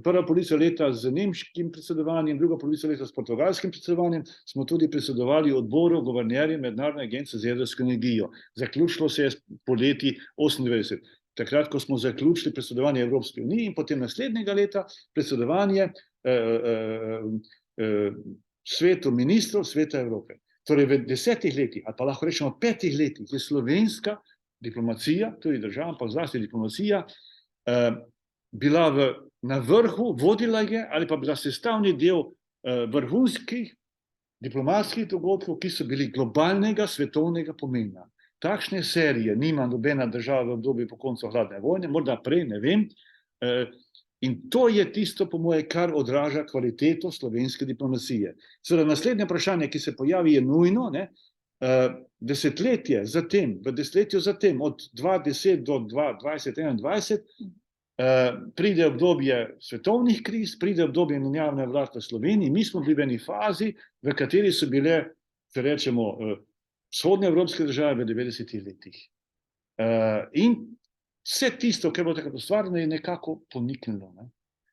prva polovica leta z nemškim predsedovanjem, druga polovica leta s portugalskim predsedovanjem, smo tudi predsedovali odboru guvernerjev Mednarodne agencije za jedrsko energijo. Zaključilo se je poleti 98. Takrat, ko smo zaključili predsedovanje Evropske unije in potem naslednjega leta predsedovanje svetu ministrov Sveta Evrope. Torej v 10 letih, ali pa lahko rečemo 5 letih, je slovenska diplomacija, tudi država, pa zlasti diplomacija, bila na vrhu, vodila je ali pa bila sestavni del vrhunskih diplomatskih dogodkov, ki so bili globalnega svetovnega pomena. Takšne serije nima nobena država v obdobju po koncu hladne vojne, morda prej, ne vem. In to je tisto, po moje, kar odraža kvaliteto slovenske diplomacije. Seveda, naslednje vprašanje, ki se pojavi, je nujno, desetletje zatem, v desetletju zatem, od 2010 do 2020-2021, pride obdobje svetovnih kriz, pride obdobje menjavne vlade v Sloveniji. Mi smo bili v eni fazi, v kateri so bile, če rečemo, vzhodne evropske države v 90-ih letih. In vse tisto, kar je bilo takrat ustvarjeno, je nekako poniknilo.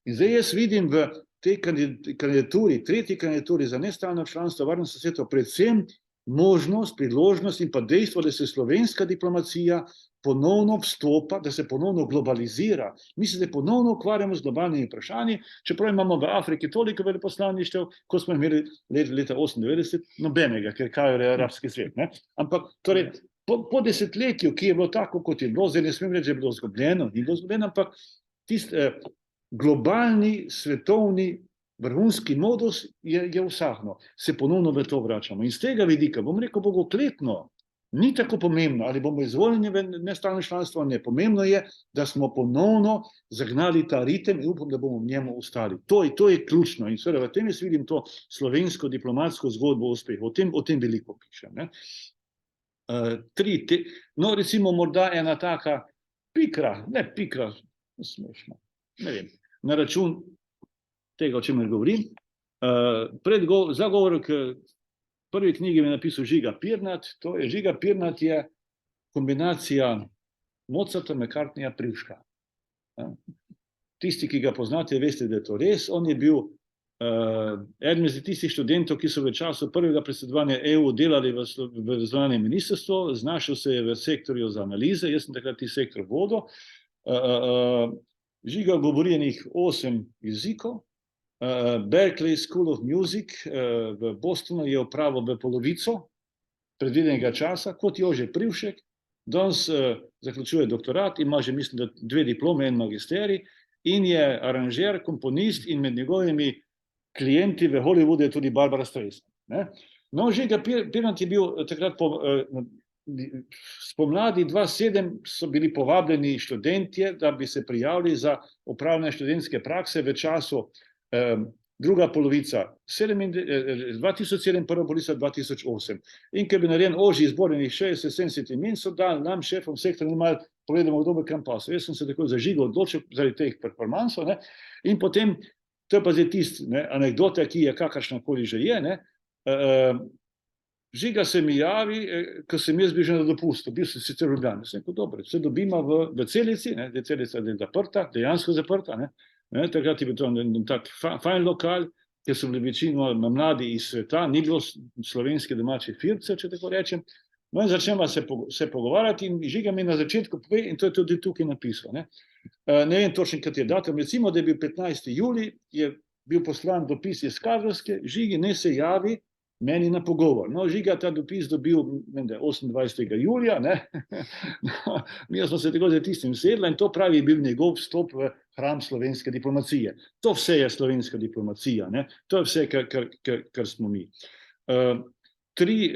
In zdaj jaz vidim v tej kandidaturi, tretji kandidaturi za nestalno članstvo v Varnostnem svetu predvsem možnost, priložnost in pa dejstvo, da se slovenska diplomacija ponovno vstopa, da se ponovno globalizira. Mi se ponovno ukvarjamo z globalnimi vprašanji, čeprav imamo v Afriki toliko veleposlaništev, kot smo imeli leta 98, nobenega, ker kaj je arabski svet. Ampak torej, po desetletju, ki je bilo tako, kot je bilo, zdaj ne smem reči, da je bilo izgubljeno, ni bilo izgubljeno, ampak tisti globalni, svetovni, vrhunski modus je usahnil. Se ponovno v to vračamo. In z tega vidika, bom rekel, bogokletno, ni tako pomembno, ali bomo izvoljeni v nestalno članstvo, ne. Pomembno je, da smo ponovno zagnali ta ritem in upam, da bomo v njemu ostali. To je ključno. In seveda v tem jaz vidim to slovensko diplomatsko zgodbo o uspehu. O tem veliko pišem. No, recimo morda ena taka pikra, smešno, ne vem, na račun tega, o čemer govorim. Zagovor k prvi knjigi mi je napisal Žiga Pirnat. Žiga Pirnat je kombinacija Mozarta, McCartneyja, Privška. Tisti, ki ga poznate, veste, da je to res. On je bil eden izmed tistih študentov, ki so v času prvega predsedovanja EU delali v zunanjem ministrstvu, znašel se je v sektorju za analize, jaz sem takrat ti sektor vodil. Žiga govori enih 8 jezikov. Berkeley School of Music v Bostonu je opravil v polovico predvidenega časa, kot Jože Privšek. Danes zaključuje doktorat, ima že, mislim, da 2 diplome, 1 magisterij in je aranžer, komponist in med njegovimi klienti v Hollywoodu je tudi Barbara Streisand. No, Žiga Pirnat je bil takrat spomladi 2007 so bili povabljeni študentje, da bi se prijavili za opravljanje študentske prakse v času druga polovica 2007, prva polovica 2008. In ker bi narejen ožji izbor enih 60-70 imen, so dali nam, šefom sektorja, malo pogledamo, kdo bo kam pasal. Jaz sem se tako za Žigo odločil zaradi teh performansov, in potem, to je pa zdaj tisti anekdota, ki je kakršnakoli že je, Žiga se mi javi, ko sem jaz bil že na dopustu, bil sem sicer v Ljubljani, sem rekel, dobro, se dobimo v Celici, Celica je zaprta, dejansko zaprta, takrat je bil to tak fajn lokal, ker so bili večino mladi iz sveta, ni bilo slovenske domače firce, če tako rečem. No in začnemo se pogovarjati in Žiga mi na začetku pove, in to je tudi tukaj napisal. Ne vem točno, kaj je datum, recimo, da je bil 15. julij, je bil poslan dopis iz Kadrovske, Žigi ne se javi meni na pogovor. No, Žiga ta dopis dobil 28. julija, no, mi smo se tako za tistim sedla in to pravi bil njegov vstop v hram slovenske diplomacije. To vse je slovenska diplomacija, to je vse, kar smo mi. Tri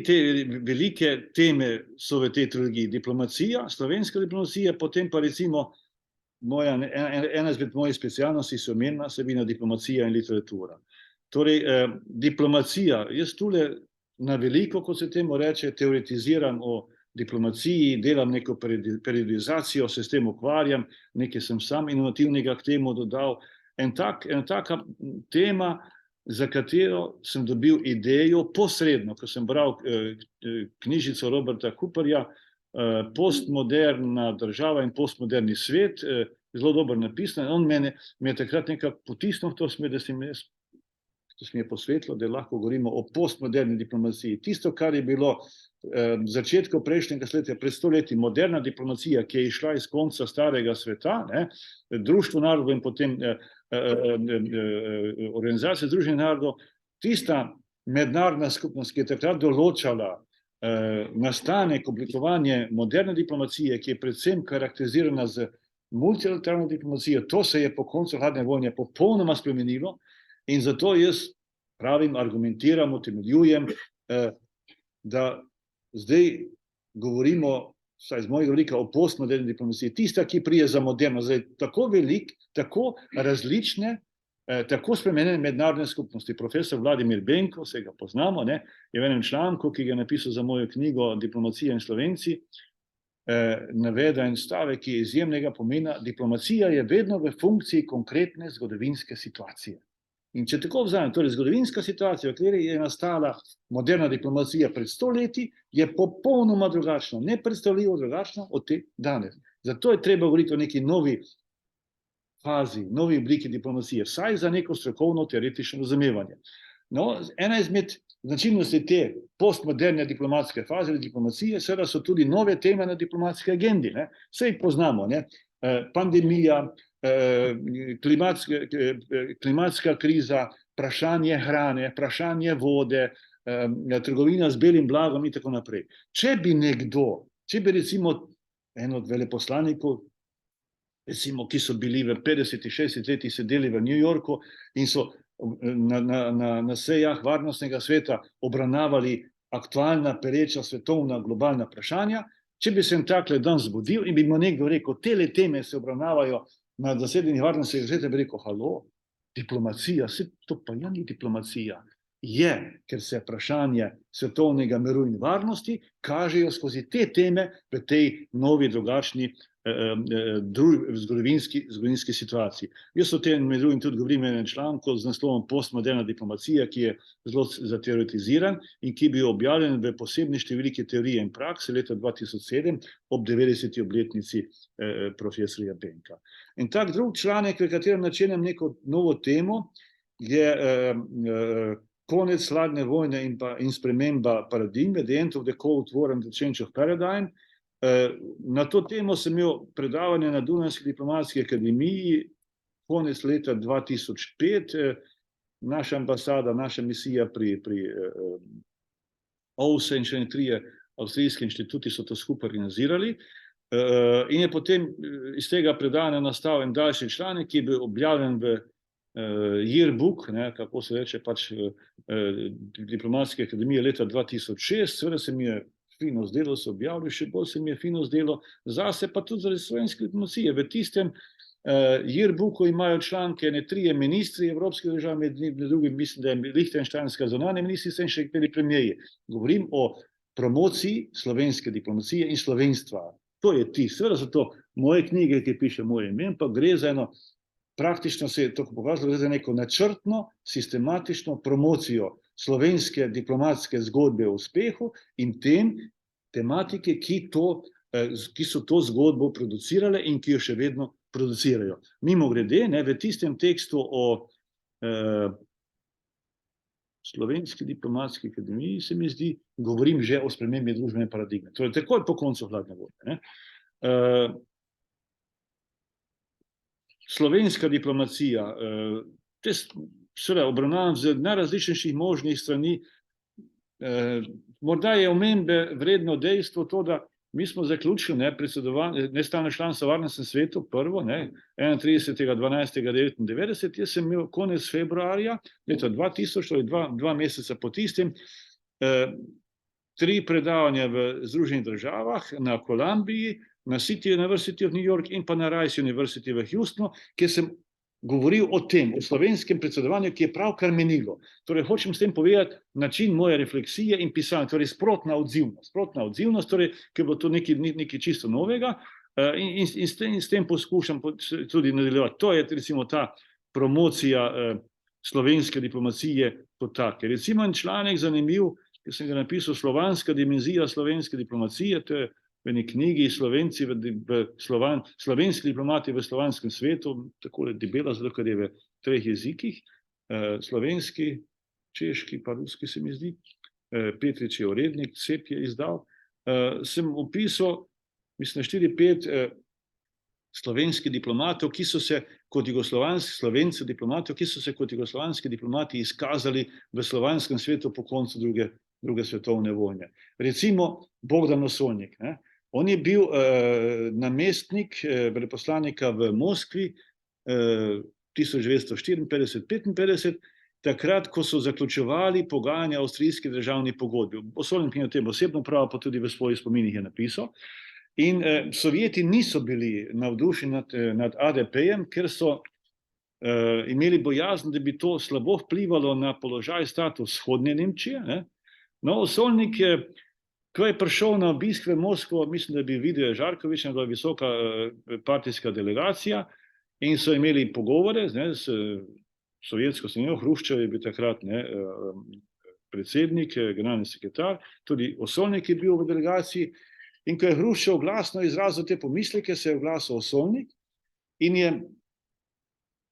te velike teme so v tej trilogiji. Diplomacija, slovenska diplomacija, potem pa recimo ena izmed mojih specialnosti so omenjena vsebina diplomacija in literatura. Torej, diplomacija, jaz tule na veliko, kot se temu reče, teoretiziram o diplomaciji, delam neko periodizacijo, se s tem ukvarjam, nekaj sem sam inovativnega k temu dodal. Ena taka tema, za katero sem dobil idejo posredno, ko sem bral knjižico Roberta Cooperja, Postmoderna država in postmoderni svet, zelo dobro napisano. On me je takrat nekako potisnil v to smer, da se mi je posvetilo, da lahko govorimo o postmoderni diplomaciji. Tisto, kar je bilo v začetku prejšnjega stoletja, pred 100 leti, moderna diplomacija, ki je išla iz konca starega sveta, Društvo narodov in potem Organizacija združenih narodov, tista mednarodna skupnost, ki je takrat določala nastanek, oblikovanje moderne diplomacije, ki je predvsem karakterizirana z multilateralno diplomacijo, to se je po koncu hladne vojne popolnoma spremenilo in zato jaz pravim, argumentiram, utemeljujem, da zdaj govorimo, vsaj z mojega vidika, o postmoderni diplomaciji. Tista, ki prije za moderno, zdaj tako velik, tako različne, tako spremenjene mednarodne skupnosti. Profesor Vladimir Benko, vse ga poznamo, je v enem članku, ki ga je napisal za mojo knjigo Diplomacija in Slovenci, navede en stavek, ki je izjemnega pomena: diplomacija je vedno v funkciji konkretne zgodovinske situacije. In če tako vzamem, torej zgodovinska situacija, v kateri je nastala moderna diplomacija pred 100 leti, je popolnoma drugačna, nepredstavljivo drugačna od te danes. Zato je treba govoriti o neki novi fazi, novi obliki diplomacije, vsaj za neko strokovno teoretično razumevanje. No, ena izmed značilnosti te postmoderne diplomatske faze ali diplomacije seveda so tudi nove teme na diplomatski agendi. Vse jih poznamo, pandemija, klimatska kriza, vprašanje hrane, vprašanje vode, trgovina z belim blagom in tako naprej. Če bi recimo en od veleposlanikov, recimo, ki so bili v 50-60 letih sedeli v New Yorku in so na sejah varnostnega sveta obravnavali aktualna, pereča, svetovna, globalna vprašanja, če bi se jim takle dan zbudil in bi mu nekdo rekel, tele teme se obravnavajo na zasedanjih varnostnega sveta, bi rekel, halo, diplomacija, to pa ni diplomacija. Je, ker se vprašanje svetovnega miru in varnosti kažejo skozi te teme v tej novi, drugačni zgodovinski situaciji. Jaz o tem med drugim tudi govorim v enem članku z naslovom Postmoderna diplomacija, ki je zelo zateoretiziran in ki je bil objavljen v posebni številki Teorije in prakse leta 2007 ob 90. obletnici profesorja Benka. In tak drug članek, v katerem načenjam neko novo temo, je konec hladne vojne in sprememba paradigme, The End of the Cold War and the Change of Paradigm. Na to temo sem imel predavanje na Dunajski diplomatski akademiji konec leta 2005. Naša ambasada, naša misija pri OVSE in še trije avstrijski inštituti so to skupaj organizirali. In je potem iz tega predavanja nastal en daljši članek, ki je bil objavljen v yearbook, kako se reče, pač diplomatske akademije leta 2006. Seveda se mi je fino zdelo, se objavljal, še bolj se mi je fino zdelo zase, pa tudi zaradi slovenske diplomacije. V tistem yearbooku imajo članke trije ministri evropskih držav, med drugim mislim, da je Lichtensteinska zunanja ministrica in še nekateri premierji. Govorim o promociji slovenske diplomacije in slovenstva. To je seveda so to moje knjige, ki piše moje ime, pa gre za eno, praktično se je to pokazalo, gre za neko načrtno, sistematično promocijo slovenske diplomatske zgodbe o uspehu in tematike, ki so to zgodbo producirale in ki jo še vedno producirajo. Mimogrede, v tistem tekstu o Slovenski diplomatski akademiji, se mi zdi, govorim že o spremembi družbene paradigme. Torej, takoj po koncu hladne vojne. Slovenska diplomacija, seveda obravnavam z najrazličnejših možnih strani. Morda je omembe vredno dejstvo to, da mi smo zaključili nestalno članstvo v Varnostnem svetu, prvo, 31.12.1999, jaz sem imel konec februarja leta 2000, torej dva meseca po tistem, 3 predavanja v Združenih državah, na Kolumbiji, na City University of New York in pa na Rice University v Houstonu, kjer sem govoril o tem, o slovenskem predsedovanju, ki je pravkar minilo. Torej, hočem s tem povedati način moje refleksije in pisanja, torej sprotna odzivnost, torej, ki je bilo to nekaj čisto novega in s tem poskušam tudi nadaljevati. To je recimo ta promocija slovenske diplomacije kot take. Recimo en članek zanimiv, ki sem ga napisal, Slovanska dimenzija slovenske diplomacije, to je v eni knjigi Slovenci slovenski diplomati v slovanskem svetu, takole debela, zato ker je v 3 jezikih, slovenski, češki pa ruski, se mi zdi, Petrič je urednik, Sep je izdal, sem opisal, mislim, 4-5 slovenskih diplomatov, ki so se kot slovenci diplomatov, ki so se kot jugoslovanski diplomati izkazali v slovanskem svetu po koncu druge svetovne vojne. Recimo Bogdan Osolnik. On je bil namestnik veleposlanika v Moskvi 1954-55, takrat, ko so zaključevali pogajanja o avstrijski državni pogodbi. Osolnik je o tem osebno prav, pa tudi v svojih spominih je napisal. In Sovjeti niso bili navdušeni nad ADP-jem, ker so imeli bojazen, da bi to slabo vplivalo na položaj, status vzhodne Nemčije. No, Osolnik, ko je prišel na obisk v Moskvo, mislim, da bi videl Žarković, njegova visoka partijska delegacija, in so imeli pogovore s sovjetsko stranjo. Hruščov je bil takrat predsednik, generalni sekretar, tudi Osolnik je bil v delegaciji. In ko je Hruščov glasno izrazil te pomisleke, se je oglasil Osolnik in je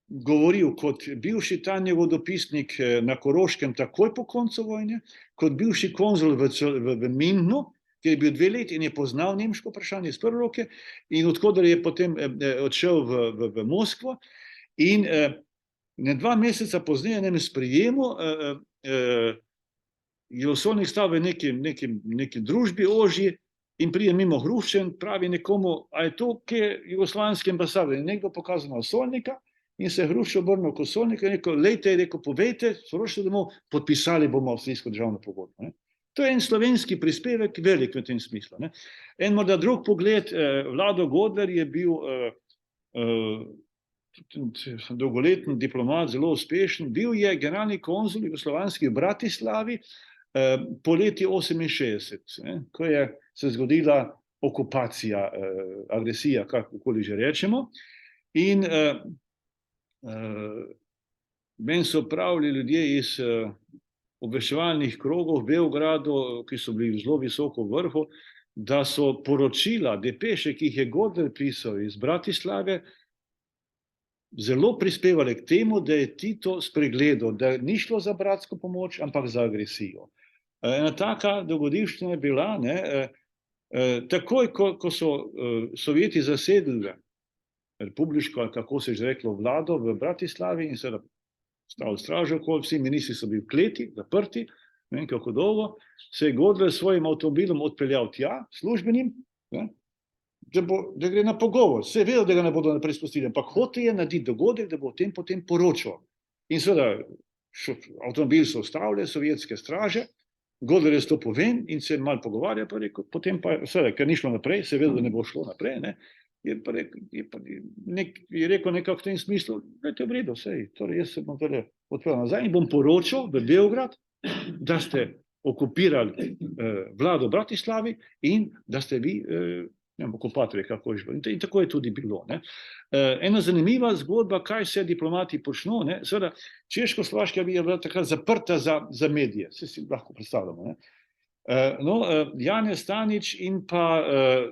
govoril kot bivši Tanjev dopisnik na Koroškem takoj po koncu vojne, kot bivši konzul v Münchnu, kjer je bil 2 leti in je poznal nemško vprašanje iz prve roke, in odkoder je potem odšel v Moskvo. In 2 meseca pozneje na sprejemu je Osolnik stal v neki družbi ožji in pride mimo Hruščov in pravi nekomu, a je to, kje je jugoslovanski ambasador. In nekdo pokazal na Osolnika in se je Hruščov obrnil k Osolniku in rekel, lejte, povejte, sporočite domov, podpisali bomo avstrijsko državno pogodbo. To je en slovenski prispevek, velik v tem smislu. En morda drug pogled, Vlado Godler je bil dolgoletni diplomat, zelo uspešen, bil je generalni konzul jugoslovanski v Bratislavi poleti 1968, ko je se zgodila okupacija, agresija, kakorkoli že rečemo. In meni so pravili ljudje iz obveščevalnih krogov v Beogradu, ki so bili zelo visoko v vrhu, da so poročila, depeše, ki jih je Godler pisal iz Bratislave, zelo prispevali k temu, da je Tito spregledal, da ni šlo za bratsko pomoč, ampak za agresijo. Ena taka dogodivščina je bila, takoj, ko so Sovjeti zasedli republiško, ali kako se je že reklo, vlado v Bratislavi in seveda stavili stražo okoli, vsi ministri so bili v kleti, zaprti, ne vem kako dolgo, se je Godler s svojim avtomobilom odpeljal tja, službenim, da gre na pogovor. Se je vedel, da ga ne bodo naprej spustili, ampak hotel je narediti dogodek, da bo o tem potem poročal. In seveda, avtomobil so ustavili, sovjetske straže, Godler je stopil ven in se malo pogovarjal, pa rekel, potem pa, seveda, ker ni šlo naprej, se je vedel, da ne bo šlo naprej, je rekel nekako v tem smislu, gledajte, v redu, sej, torej jaz se bom torej odpeljal nazaj in bom poročal v Beograd, da ste okupirali vlado v Bratislavi in da ste vi okupatorji, kako je bilo. In tako je tudi bilo. Ena zanimiva zgodba, kaj se diplomati počno, seveda Češko-Slovaška je bila takrat zaprta za medije, se si lahko predstavljamo. Janez Stanič in pa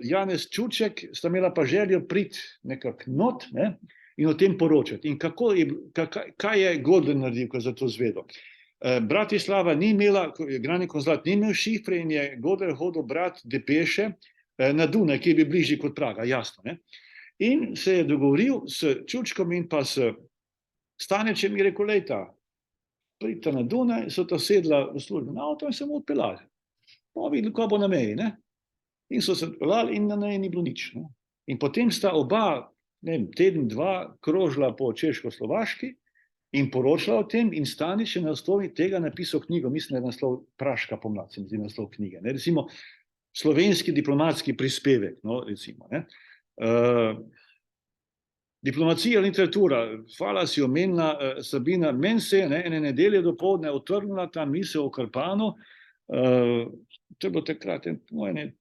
Janez Čuček sta imela pa željo priti nekako not in o tem poročati. In kaj je Godler naredil, ko je za to zvedel? Bratislava ni imela, Grani konzulat ni imel šifre in je Godler hodil brati depeše na Dunaj, ki je bil bližji kot Praga, jasno. In se je dogovoril s Čučkom in pa s Staničem in rekel, lejta, pridite na Dunaj, so ta sedla v službeno avto in se mu odpeljali. Pa videli, ko bo na meji. In so se odpeljali in na meji ni bilo nič. In potem sta oba, teden, dva, krožila po Češko-Slovaški in poročala o tem in Stanič je na osnovi tega napisal knjigo, mislim, da je naslov Praška pomlad, se mi zdi naslov knjige. Recimo, slovenski diplomatski prispevek, recimo. Diplomacija, literatura, hvala si omenila, Sabina, meni se je ene nedelje dopoldne otrgnila ta misel o Krpanu, to je bilo takrat, 2009,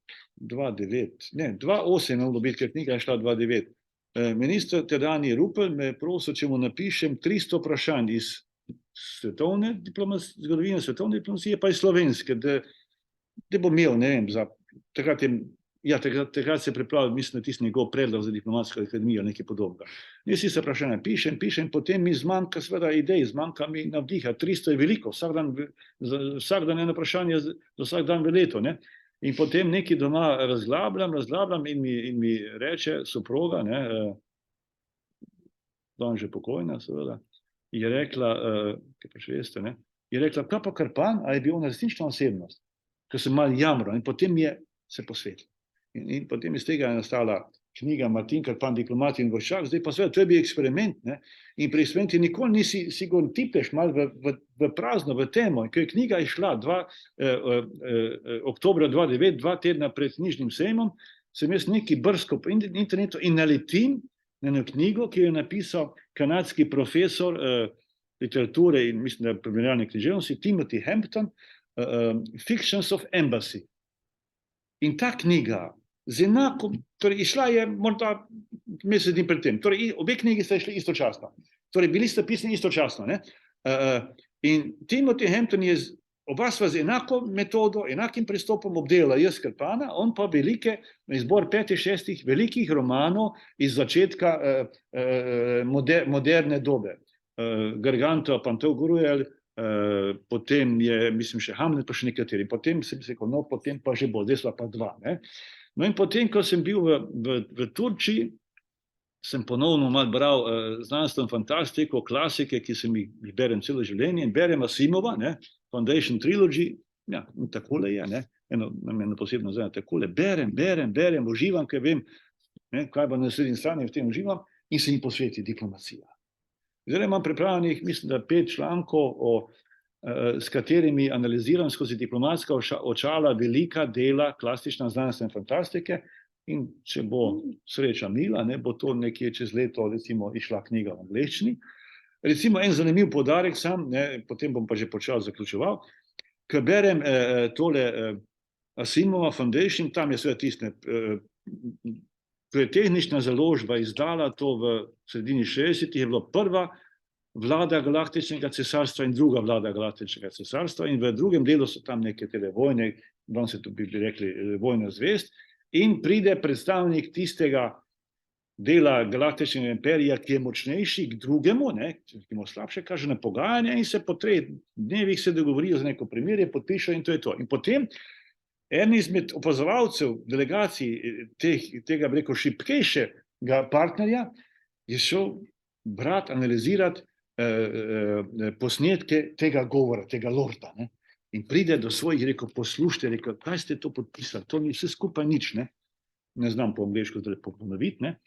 ne, 2008 je bilo biti, ker knjiga je šla 2009. Minister tedajni Rupel me je prosil, če mu napišem 300 vprašanj iz svetovne diplomacije, zgodovine svetovne diplomacije, pa iz slovenske, da bo imel, ne vem, takrat se je pripravil, mislim, na tisti njegov predlog za diplomatsko akademijo, nekaj podobnega. Jaz si se vprašanja pišem, potem mi zmanjka seveda idej, zmanjka mi navdiha, 300 je veliko, vsak dan eno vprašanje za vsak dan v leto, in potem nekaj doma razglabljam in mi reče soproga, danes že pokojna seveda, je rekla, kaj pa še veste, je rekla, kaj pa Krpan, a je bil on resnična osebnost, ker sem malo jamral in potem je se posvetil. In potem iz tega je nastala knjiga Martin Krpan, diplomat in vojščak, zdaj pa seveda, to je bil eksperiment, in pri eksperimenti nikoli nisi sigurno tipeš malo v prazno, v temo, in ko je knjiga išla oktobra 2009, 2 tedna pred knjižnim sejmom, sem jaz nekaj brskal po internetu in naletim na eno knjigo, ki jo je napisal kanadski profesor literature in mislim, da je primerjalne književnosti, Timothy Hampton, Fictions of Embassy. In ta knjiga z enako, torej išla je morda mesec dni pred tem, torej obe knjigi sta išli istočasno, torej bili sta pisani istočasno. In Timothy Hampton je oba sva z enako metodo, enakim pristopom obdelala jaz Krpana, on pa izbor 5-6 velikih romanov iz začetka moderne dobe. Gargantua, Pantagruel, potem je, mislim, še Hamlet, pa še nekateri. Potem sem se rekel, potem pa že bo, zdaj sva pa 2. No in potem, ko sem bil v Turčiji, sem ponovno malo bral znanstveno fantastiko, klasike, ki sem jih berem celo življenje, in berem Asimova, Foundation Trilogy, ja, in takole je, eno posebno zdaj, takole, berem, uživam, ker vem, kaj bo na naslednji strani, v tem uživam, in se mi posveti diplomacija. Zdaj imam pripravljenih, mislim, da 5 člankov, s katerimi analiziram skozi diplomatska očala velika dela klasične znanstvene fantastike, in če bo sreča mila, bo to nekje čez leto recimo išla knjiga v angleščini. Recimo en zanimiv poudarek sam, potem bom pa že počal zaključeval, ko berem tole Asimova Foundation, tam je sve tiste, ko je tehnična založba izdala to v sredini 60-ih, je bila prva vlada galaktičnega cesarstva in druga vlada galaktičnega cesarstva in v drugem delu so tam neke tele vojne, danes se to bi rekli vojna zvest, in pride predstavnik tistega dela galaktičnega imperija, ki je močnejši k drugemu, ki mu slabše kaže na pogajanja in se po 3 dnevih se dogovorijo za neko premirje, podpišejo in to je to. In potem en izmed opazovalcev delegacij tega, bi rekel, šibkejšega partnerja je šel brati, analizirati posnetke tega govora, tega lorda. Ne? In pride do svojih, rekel, poslušajte, rekel, kaj ste to podpisali, to ni vse skupaj nič, ne znam po angleško zdaj ponoviti, ne?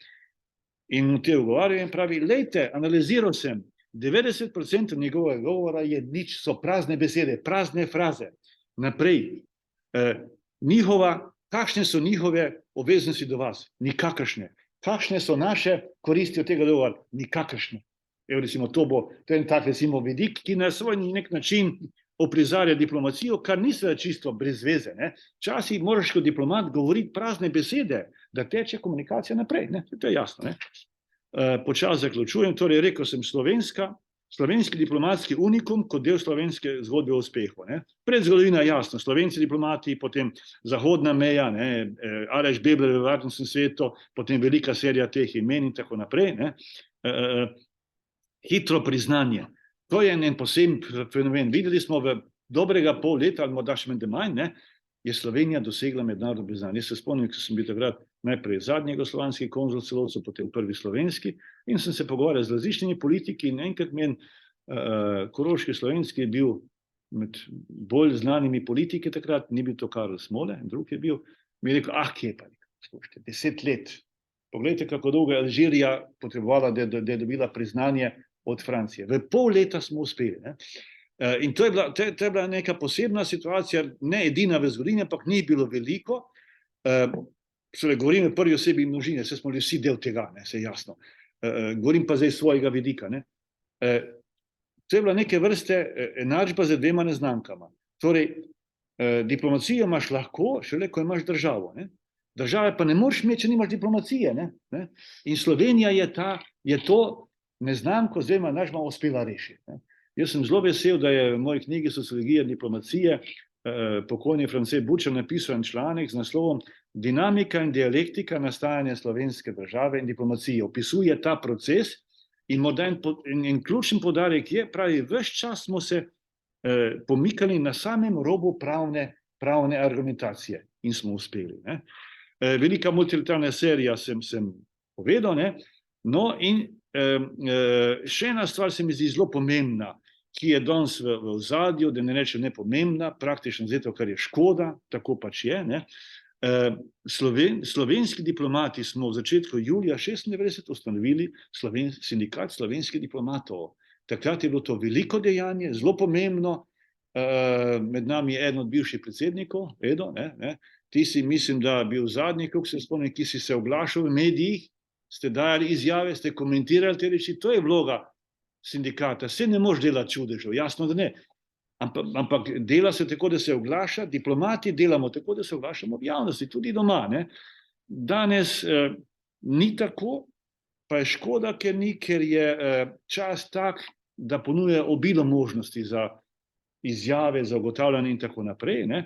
In mu te ugovarjajo in pravi, lejte, analiziral sem, 90% njegovega govora je nič, so prazne besede, prazne fraze. Naprej, kakšne so njihove obveznosti do vas? Nikakršne. Kakšne so naše koristi od tega dogovora? Nikakršne. Evo, recimo, to je en tak, recimo, vidik, ki na svoj nek način oprizarja diplomacijo, kar ni seveda čisto brez veze. Včasih moraš kot diplomat govoriti prazne besede, da teče komunikacija naprej. Ne? To je jasno. Ne? Počasi zaključujem, torej rekel sem slovenski diplomatski unikum kot del slovenske zgodbe o uspehu. Ne? Predzgodovina je jasno, slovenci diplomati, potem zahodna meja, Aleš Bebler v varnostnem svetu, potem velika serija teh imen in tako naprej. Ne? Hitro priznanje. To je en poseben fenomen. Videli smo v dobrega pol leta, ali morda še manj, je Slovenija dosegla mednarodno priznanje. Jaz se spomnim, ko sem bil takrat najprej zadnji jugoslovanski konzul celovcev, potem prvi slovenski in sem se pogovarjal z različnimi politiki in enkrat meni koroški slovenski je bil med bolj znanimi politiki takrat, ni bil to Karl Smole, drug je bil, mi je rekel, kje pa, slušajte, 10 let. Poglejte, kako dolgo je Alžirija potrebovala, da je dobila priznanje od Francije. V pol leta smo uspeli. Ne? In to je bila neka posebna situacija, ne edina v zgodovini, ampak ni bilo veliko. Govorim v prvi osebi množine, se smo bili vsi del tega, se jasno. Govorim pa zdaj svojega vidika. Ne? To je bila neke vrste enačba z 2 neznankama. Torej, diplomacijo imaš lahko, šele ko imaš državo. Ne? Države pa ne moreš imeti, če nimaš diplomacije. Ne? In Slovenija je to neznanko z 2 enačbama uspela rešiti. Ne? Jaz sem zelo vesel, da je v moji knjigi Sociologija diplomacije pokojni France Bučer napisal en članek z naslovom Dinamika in dialektika nastajanja slovenske države in diplomacije. Opisuje ta proces in ključen poudarek je, pravi, ves čas smo se pomikali na samem robu pravne argumentacije in smo uspeli. Ne? Velika multilateralna serija sem povedal, ne? No in še ena stvar se mi zdi zelo pomembna, ki je danes v ozadju, da ne rečem nepomembna, praktično zato, kar je škoda, tako pač je. Ne? Slovenski diplomati smo v začetku julija 1996 ustanovili sindikat slovenskih diplomatov. Takrat je bilo to veliko dejanje, zelo pomembno. Med nami je eden od bivših predsednikov, Edo. Ti si, mislim, da bil zadnji, kako se spomnim, ki si se oglašal v medijih, ste dajali izjave, ste komentirali te reči, to je vloga sindikata. Se ne moš delati čudežev, jasno, da ne. Ampak dela se tako, da se oglaša, diplomati delamo tako, da se oglašamo v javnosti, tudi doma. Ne? Danes ni tako, pa je škoda, ker je čas tak, da ponuja obilo možnosti za izjave, za ugotavljanje in tako naprej. Ne?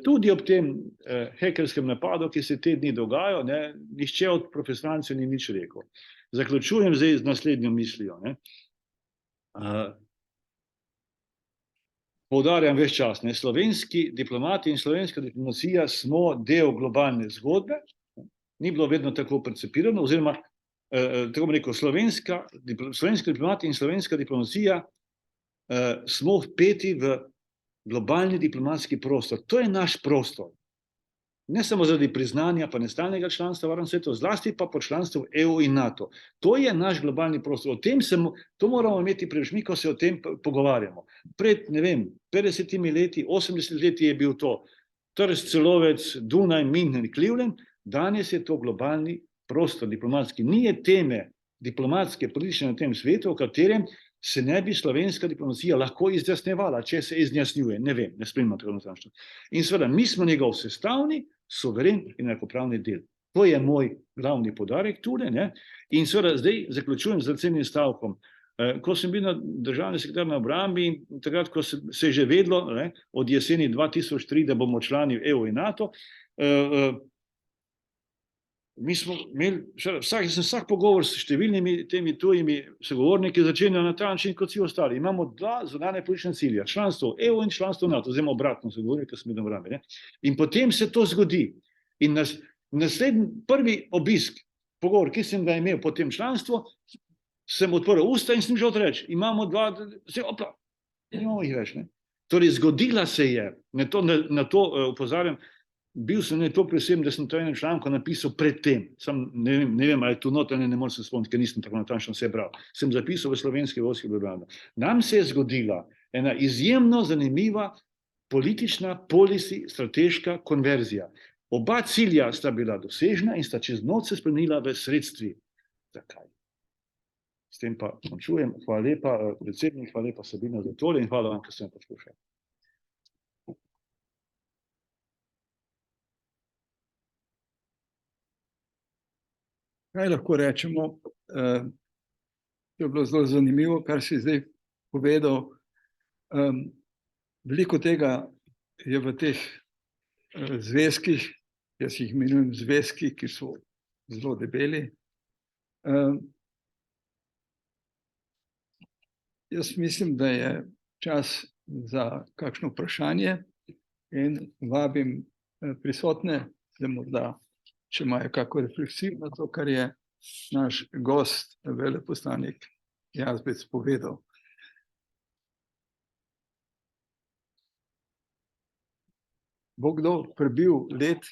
Tudi ob tem hekerskem napadu, ki se te dni dogajajo, nihče od profesionalcev ni nič rekel. Zaključujem zdaj z naslednjo mislijo. Poudarjam ves čas, slovenski diplomati in slovenska diplomacija smo del globalne zgodbe, ni bilo vedno tako percepirano, oziroma, tako bom rekel, slovenski diplomati in slovenska diplomacija smo vpeti v globalni diplomatski prostor. To je naš prostor. Ne samo zaradi priznanja pa nestalnega članstva v varnostnem svetu, zlasti pa po članstvu EU in NATO. To je naš globalni prostor. To moramo imeti pred očmi, ko se o tem pogovarjamo. Pred, 50 leti, 80 leti je bil to Trst, Celovec, Dunaj, München, Cleveland. Danes je to globalni prostor diplomatski. Nije teme diplomatske, politične na tem svetu, v katerem se ne bi slovenska diplomacija lahko izjasnjevala, če se izjasnjuje, ne vem, ne spremljam tako natančno. In seveda, mi smo njegov sestavni, suveren in enakopravni del. To je moj glavni poudarek tudi, ne? In seveda zdaj zaključujem z naslednjim stavkom. Ko sem bil državni sekretar na obrambi in takrat, ko se je že vedlo, ne, od jeseni 2003, da bomo člani EU in NATO, mi smo imeli, vsak pogovor s številnimi temi tujimi sogovorniki začenjal na ta način kot vsi ostali. Imamo dva zunanje politična cilja, članstvo EU in članstvo NATO, zdaj obratno se govori, ko smo bili na obrambi. Ne? In potem se to zgodi. In naslednji prvi obisk, pogovor, ki sem ga imel po tem članstvu, sem odprl usta in sem žal reči, imamo dva, opla, imamo jih več. Ne? Torej, zgodila se je, na to opozarjam, bil sem toliko vesel, da sem to enem članku napisal predtem, ne vem, ali je to not, ali ne morem se spomniti, ker nisem tako natančno vse bral, sem zapisal v Slovenski vojski v Ljubljani. Nam se je zgodila ena izjemno zanimiva politična, policy, strateška konverzija. Oba cilja sta bila dosežena in sta čez noč se spremenila v sredstvi. Zakaj? S tem pa končujem. Hvala lepa, predsednik, hvala lepa Sabina za tole in hvala vam, ker ste me poslušali. Kaj lahko rečemo? To je bilo zelo zanimivo, kar si zdaj povedal. Veliko tega je v teh zvezkih, jaz jih imenujem zvezki, ki so zelo debeli. Jaz mislim, da je čas za kakšno vprašanje in vabim prisotne, da morda, če imajo kako refleksijo na to, kar je naš gost, veleposlanik Jazbec povedal. Bo kdo prebil let?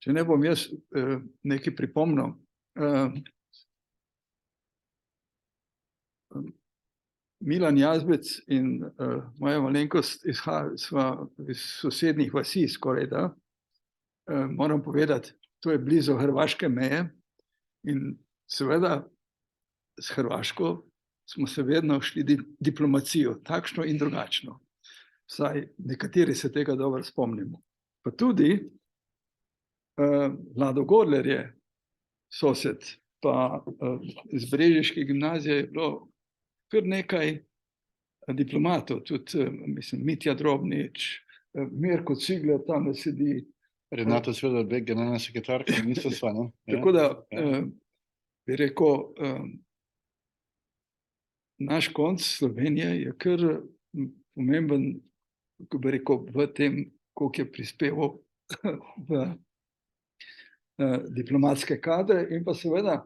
Če ne bom jaz nekaj pripomnil. Milan Jazbec in moja malenkost sva iz sosednjih vasi skoraj, da. Moram povedati, to je blizu hrvaške meje in seveda s Hrvaško smo se vedno šli diplomacijo, takšno in drugačno. Vsaj nekateri se tega dobro spomnimo. Pa tudi Vlado Godler je sosed, pa iz Brežiške gimnazije je bilo kar nekaj diplomatov, tudi mislim, Mitja Drobnič, Mirko Cigler tam sedi. Renato Svedarbek, generalna sekretarka ministrstva. Tako da bi rekel, naš konc Slovenije je kar pomemben, ko bi rekel, v tem, koliko je prispeval v diplomatske kadre in pa seveda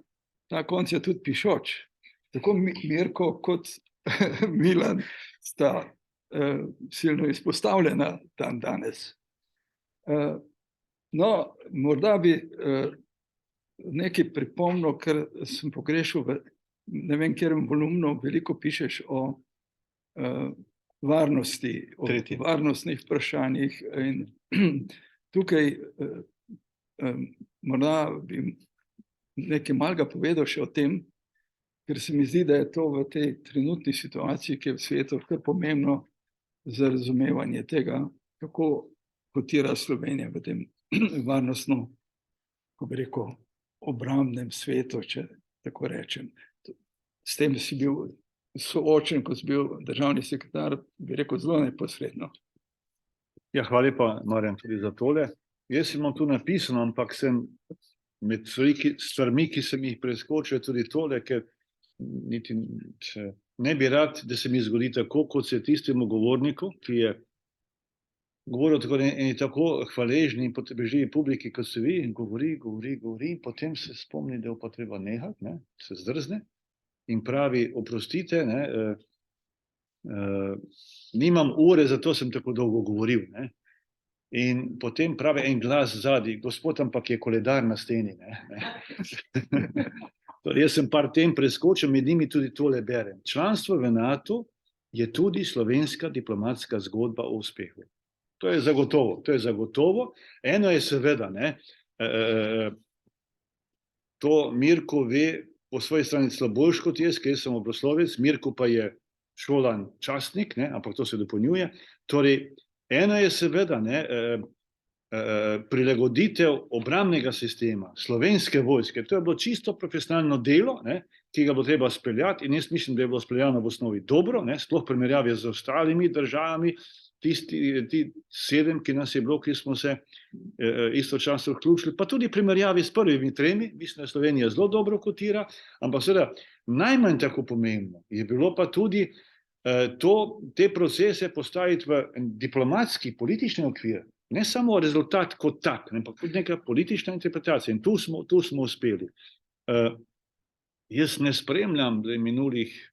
ta konc je tudi pišoč. Tako Mirko kot Milan sta silno izpostavljena dan danes. No, morda bi nekaj pripomnil, ker sem pogrešal v ne vem, kjerem volumnu veliko pišeš o varnosti, o varnostnih vprašanjih in tukaj morda bi nekaj malega povedal še o tem, ker se mi zdi, da je to v tej trenutni situaciji, ki je v svetu, kar pomembno za razumevanje tega, kako kotira Slovenija v tem varnostno, ko bi rekel, obrambnem svetu, če tako rečem. S tem si bil soočen, ko si bil državni sekretar, bi rekel, zelo neposredno. Ja, hvala lepa, Marjan, tudi za tole. Jaz imam tu napisano, ampak sem med stvarmi, ki sem jih preskočil, tudi tole, ker niti ne bi rad, da se mi zgodi tako, kot se tistemu govorniku, ki je govoril tako eni tako hvaležni in potrpežljivi publiki, kot se vi, in govori, potem se spomni, da je pa treba nehati, ne, se zdrzne in pravi, oprostite, ne, nimam ure, zato sem tako dolgo govoril. Ne. In potem pravi en glas zadaj, gospod, ampak je koledar na steni. Ne. Torej, jaz sem par tem preskočil, med njimi tudi tole berem. Članstvo v NATO je tudi slovenska diplomatska zgodba o uspehu. To je zagotovo. Eno je seveda, ne, to Mirko ve, po svoji strani celo boljši kot jaz, ker jaz sem obroslovec, Mirko pa je šolan častnik, ne, ampak to se dopolnjuje. Torej, eno je seveda prilagoditev obrambnega sistema, Slovenske vojske. To je bilo čisto profesionalno delo, ne, ki ga bo treba speljati in jaz mislim, da je bilo speljano v osnovi dobro, ne, sploh primerjavi z ostalimi državami, ti 7, ki nas je bilo, ki smo se istočasno vključili, pa tudi primerjavi s prvimi 3, mislim, da Slovenija zelo dobro kotira, ampak seveda najmanj tako pomembno je bilo pa tudi te procese postaviti v diplomatski, politični okvir, ne samo rezultat kot tak, ampak tudi neka politična interpretacija in tu smo uspeli. Jaz ne spremljam minulih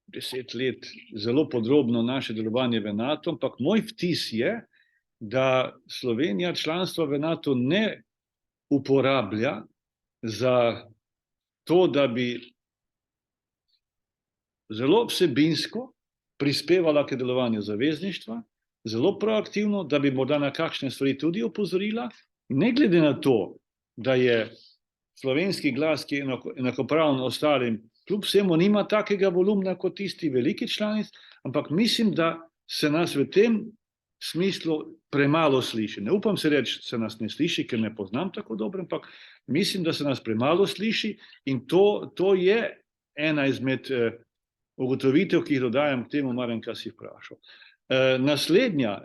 10 let zelo podrobno naše delovanje v NATO, ampak moj vtis je, da Slovenija članstvo v NATO ne uporablja za to, da bi zelo vsebinsko prispevala k delovanju zavezništva, zelo proaktivno, da bi morda na kakšne stvari tudi opozorila, ne glede na to, da je slovenski glas, ki je enakopraven ostalim, kljub vsemu nima takega volumna kot tisti veliki članic, ampak mislim, da se nas v tem smislu premalo sliši. Ne upam se reči, se nas ne sliši, ker ne poznam tako dobro, ampak mislim, da se nas premalo sliši in to je ena izmed ugotovitev, ki jih dodajam k temu, Marjan, kar si vprašal. Naslednja,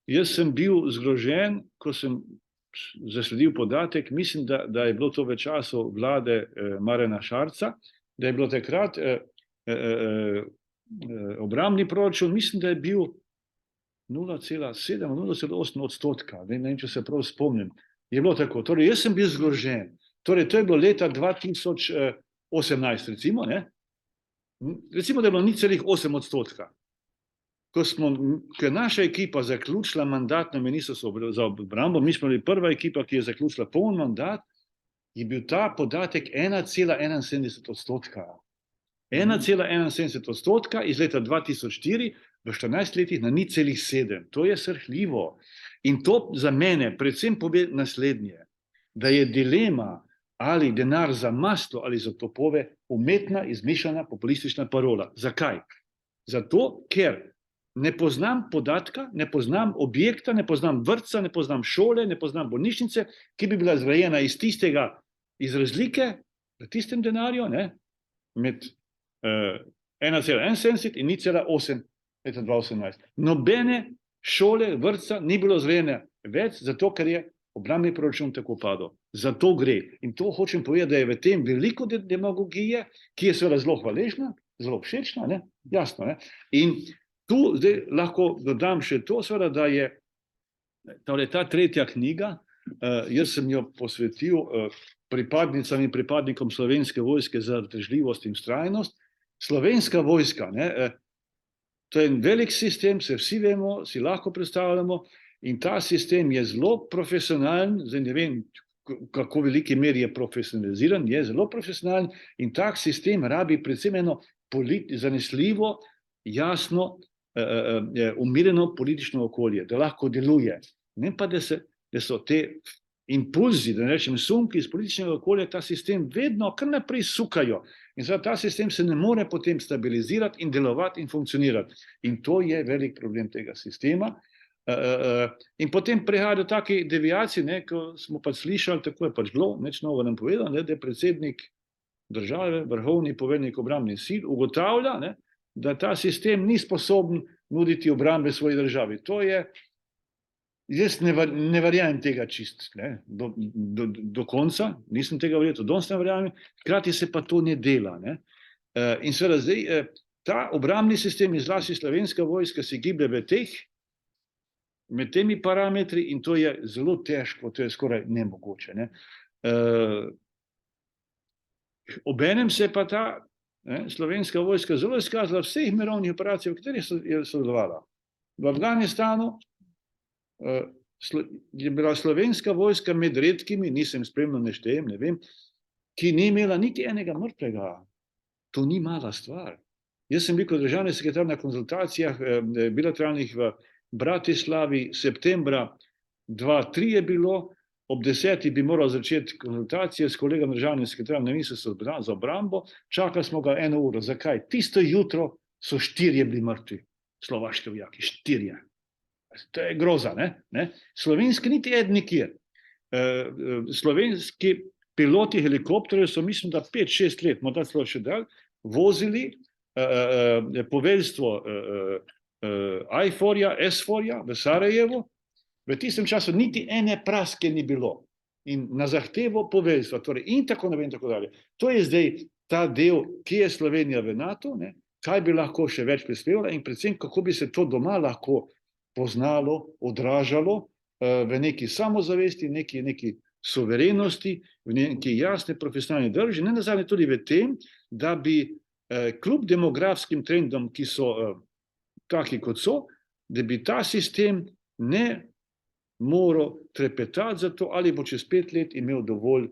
jaz sem bil zgrožen, ko sem zasledil podatek, mislim, da je bilo to v času vlade Marjana Šarca, da je bilo takrat obrambni proračun, mislim, da je bil 0,7, 0,8%, ne vem, če se prav spomnim, je bilo tako. Torej, jaz sem bil zgrožen. Torej, to je bilo leta 2018, recimo, ne? Recimo, da je bilo 0,8%. Ko je naša ekipa zaključila mandat na ministrstvu za obrambo, mi smo bili prva ekipa, ki je zaključila poln mandat, je bil ta podatek 1,71%. 1,71% iz leta 2004 v 14 letih na 0,7. To je srhljivo. In to za mene predvsem pove naslednje, da je dilema ali denar za maslo ali za topove umetna, izmišljena, populistična parola. Zakaj? Zato, ker ne poznam podatka, ne poznam objekta, ne poznam vrtca, ne poznam šole, ne poznam bolnišnice, ki bi bila zgrajena iz razlike v tistem denarju, ne, med 1,71 in 0,8 leta 2018. Nobene šole, vrtca ni bilo zgrajene več, zato ker je obrambni proračun tako padel. Zato gre. In to hočem povedati, da je v tem veliko demagogije, ki je seveda zelo hvaležna, zelo všečna, ne? Jasno. Ne? In tu zdaj lahko dodam še to, seveda, da je ta 3. knjiga, jaz sem jo posvetil pripadnicam in pripadnikom Slovenske vojske za vzdržljivost in vztrajnost. Slovenska vojska, ne, to je en velik sistem, se vsi vemo, si lahko predstavljamo, in ta sistem je zelo profesionalen, zdaj ne vem, kako veliki meri je profesionaliziran, je zelo profesionalen in tak sistem rabi predvsem eno zanesljivo, jasno, umirjeno politično okolje, da lahko deluje. Ne pa, da so te impulzi, da ne rečem sunki iz političnega okolja, ta sistem vedno kar naprej sukajo. In zato ta sistem se ne more potem stabilizirati in delovati in funkcionirati. In to je velik problem tega sistema. In potem prihaja do takih devijacij, ne, ko smo pač slišali, tako je pač bilo, nič novo nam povedal, ne, da je predsednik države, vrhovni poveljnik obrambnih sil, ugotavlja, ne, da ta sistem ni sposoben nuditi obrambe svoji državi. To je, jaz ne verjamem tega čist, ne, do konca, nisem tega verjel, danes ne verjamem, hkrati se pa to ne dela. Ne. In seveda zdaj, ta obrambni sistem, zlasti Slovenska vojska, se giblje med temi parametri in to je zelo težko, to je skoraj nemogoče. Ne. Obenem se pa ta Slovenska vojska zelo izkazala v vseh mirovnih operacijah, v katerih je sodelovala. V Afganistanu je bila Slovenska vojska med redkimi, nisem spremljal, ne štejem, ne vem, ki ni imela niti enega mrtvega. To ni mala stvar. Jaz sem bil kot državni sekretar na konzultacijah bilateralnih v Bratislavi, septembra 2003 je bilo, ob 10. bi moral začeti konzultacije s kolegom državnim sekretarjem na ministrstvu za obrambo, čakali smo ga 1 uro. Zakaj? Tisto jutro so 4 bili mrtvi, slovaški vojaki, 4. To je groza, ne? Slovenski niti eden nikjer. Slovenski piloti helikopterjev so, mislim, da 5-6 let, morda celo še dalj, vozili poveljstvo IFOR-ja, SFOR-ja v Sarajevu. V tistem času niti ene praske ni bilo. In na zahtevo poveljstva, torej in tako naprej in tako dalje. To je zdaj ta del, ki je Slovenija v NATO, ne? Kaj bi lahko še več prispevala in predvsem, kako bi se to doma lahko poznalo, odražalo v neki samozavesti, neki suverenosti, v neki jasne profesionalne drži, ne nazadnje tudi v tem, da bi kljub demografskim trendom, ki so taki kot so, da bi ta sistem ne moral trepetati za to, ali bo čez 5 let imel dovolj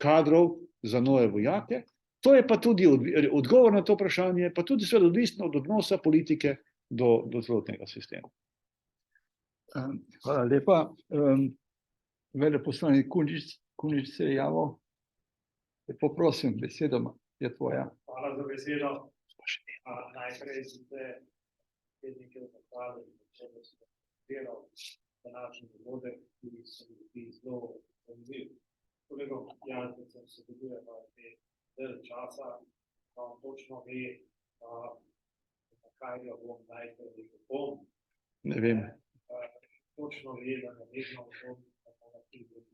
kadrov za nove vojake. To je pa tudi odgovor na to vprašanje, pa tudi seveda odvisno od odnosa politike do celotnega sistema. Hvala lepa. Veleposlanik Kunič se je javil. Lepo prosim, beseda je tvoja. Hvala za besedo. Najprej ste predsednike pohvalili, da ste delal današnji dogodek, ki se mi zdi zelo zanimiv. Kolegom Jančevcem se dobujemo del časa, pa on točno ve, na kaj ga bom najprej bom. Ne vem. Točno ve, da ne vedno bom na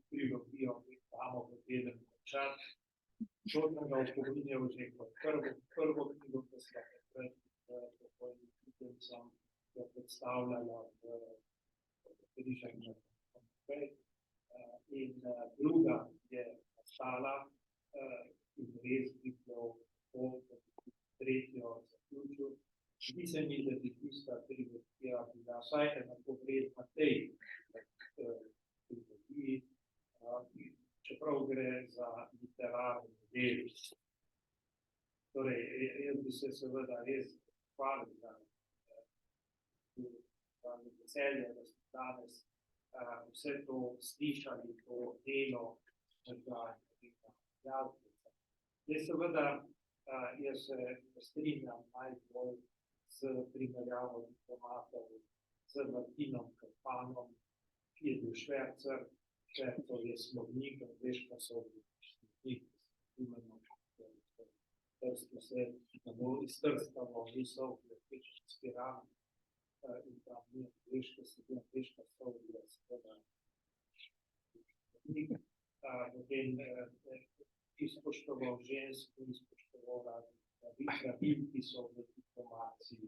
trilogijo, ki imamo v teden končati. Čodnega opominja že kot prvo knjigo, ki smo pred pokojnim sem jo predstavljala v Križanju. In druga je nastala in res priprav tretjo zaključil. Zdi se mi, da bi tista trilogija bila vsaj enakovredna tej trilogiji, čeprav gre za literarni del. Torej, jaz bi se seveda res hvalil za veselje, da smo danes vse to slišali, to delo Jančevca. Seveda, jaz se strinjam najbolj s primerjavo diplomatov z Martinom Krpanom, ki je bil švercer, švercov je Slovnik, veš, pa so Slovnik, imeno, Trsto se iztrstamo, visov, Pečarski ram, in tam ni veška sedem, veška Slovija, seveda Slovnik, potem izpoštoval žensko, izpoštoval pravil, ki so v diplomaciji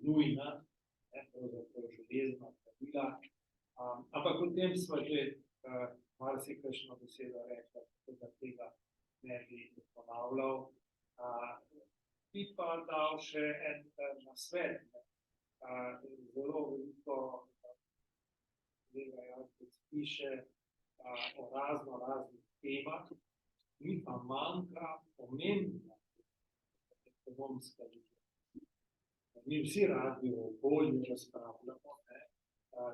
nujna, pravzaprav železna pravila. Ampak o tem smo že marsikajšno besedo rekla, da tega ne bi ponavljal. Bi pa dal še en nasvet. Zelo veliko kolega Jančevec piše o raznih temah, mi pa manjka pomembna ekonomska diplomacija. Mi vsi radi o okolju razpravljamo,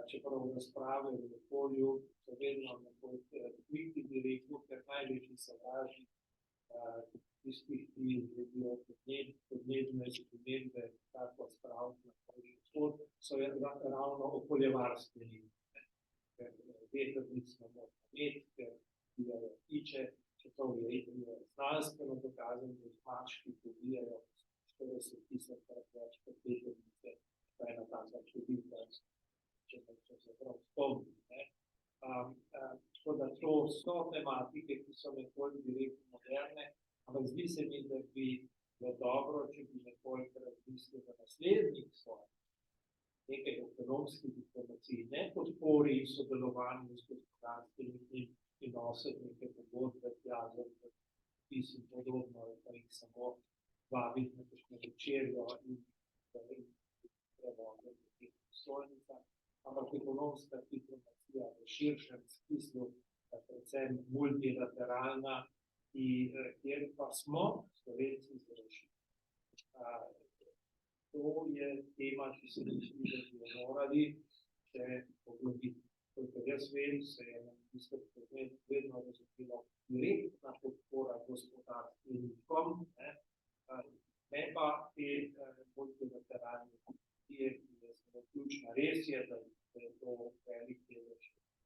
čeprav razprave o okolju so vedno nekaj bi rekel, ker največji sovražnik tistih, ki želijo podnebne spremembe tako spraviti na polni vzhod, so ravno okoljevarstveni. Ker vetrnic ne moramo imeti, ker bijajo ptiče, čeprav je znanstveno dokazano, da mački pobijajo 40,000 več kot vetrnice, pa je na taka čudita, če se prav spomnim. Tako da to so tematike, ki so nekoliko direktno moderne, ampak zdi se mi, da bi bilo dobro, če bi nekoliko razmislili v naslednjih svojih nekaj ekonomskih diplomacij, ne podpori in sodelovanju s gospodarstveniki in nositi neke pogodbe, tjazo, pis in podobno, pa jih samo vabiti na kakšno večerjo in prevoditi v teh postojnicah. Ampak ekonomska diplomacija v širšem smislu, predvsem multilateralna, kjer pa smo Slovenci zrešili. To je tema, ki se mi zdi, da bi jo morali še poglobiti. kolikor jaz vem, se je na ministrstvu vedno razumelo direktna podpora gospodarstvenikom, ne pa te multilateralne komisije, ki je zelo ključna. Res je, da je to velik delež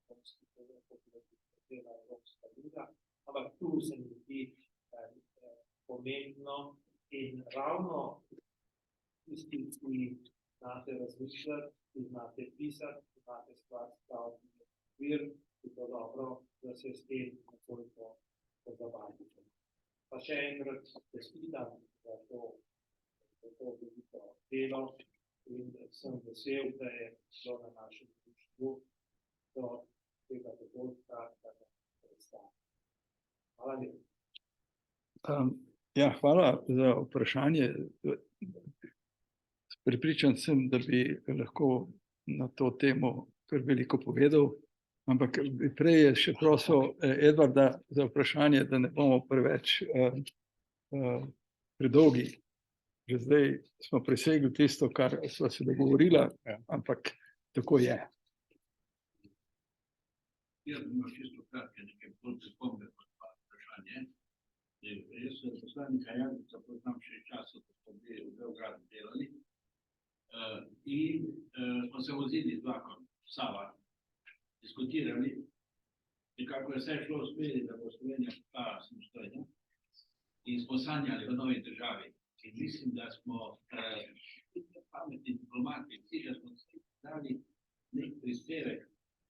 Evropska unija, ampak tu se mi zdi pomembno in ravno tisti, ki znate razmišljati, ki znate pisati, ki znate stvariti okvir, je to dobro, da se s tem nekoliko pozabavite. Pa še enkrat čestitam za to veliko delo in sem vesel, da je šlo na našem društvu do tega dogodka, da ga predstavim. Hvala lepa. Ja, hvala za vprašanje. Prepričan sem, da bi lahko na to temo kar veliko povedal, ampak prej je še prosil Edvarda za vprašanje, da ne bomo preveč predolgi. Že zdaj smo presegli tisto, kar sva se dogovorila, ampak tako je. Jaz bom čisto kratke nekaj bolj pripombe kot pa vprašanje. Jaz sem poslanika Janeza poznam še času, ko smo bili v Beogradu delali. In smo se vozili z vlakom Sava, diskutirali, nekako je vse šlo v smeri, da bo Slovenija postala samostojna in smo sanjali o novi državi. In mislim, da smo pametni diplomati, vsi, da smo dali nek prispevek,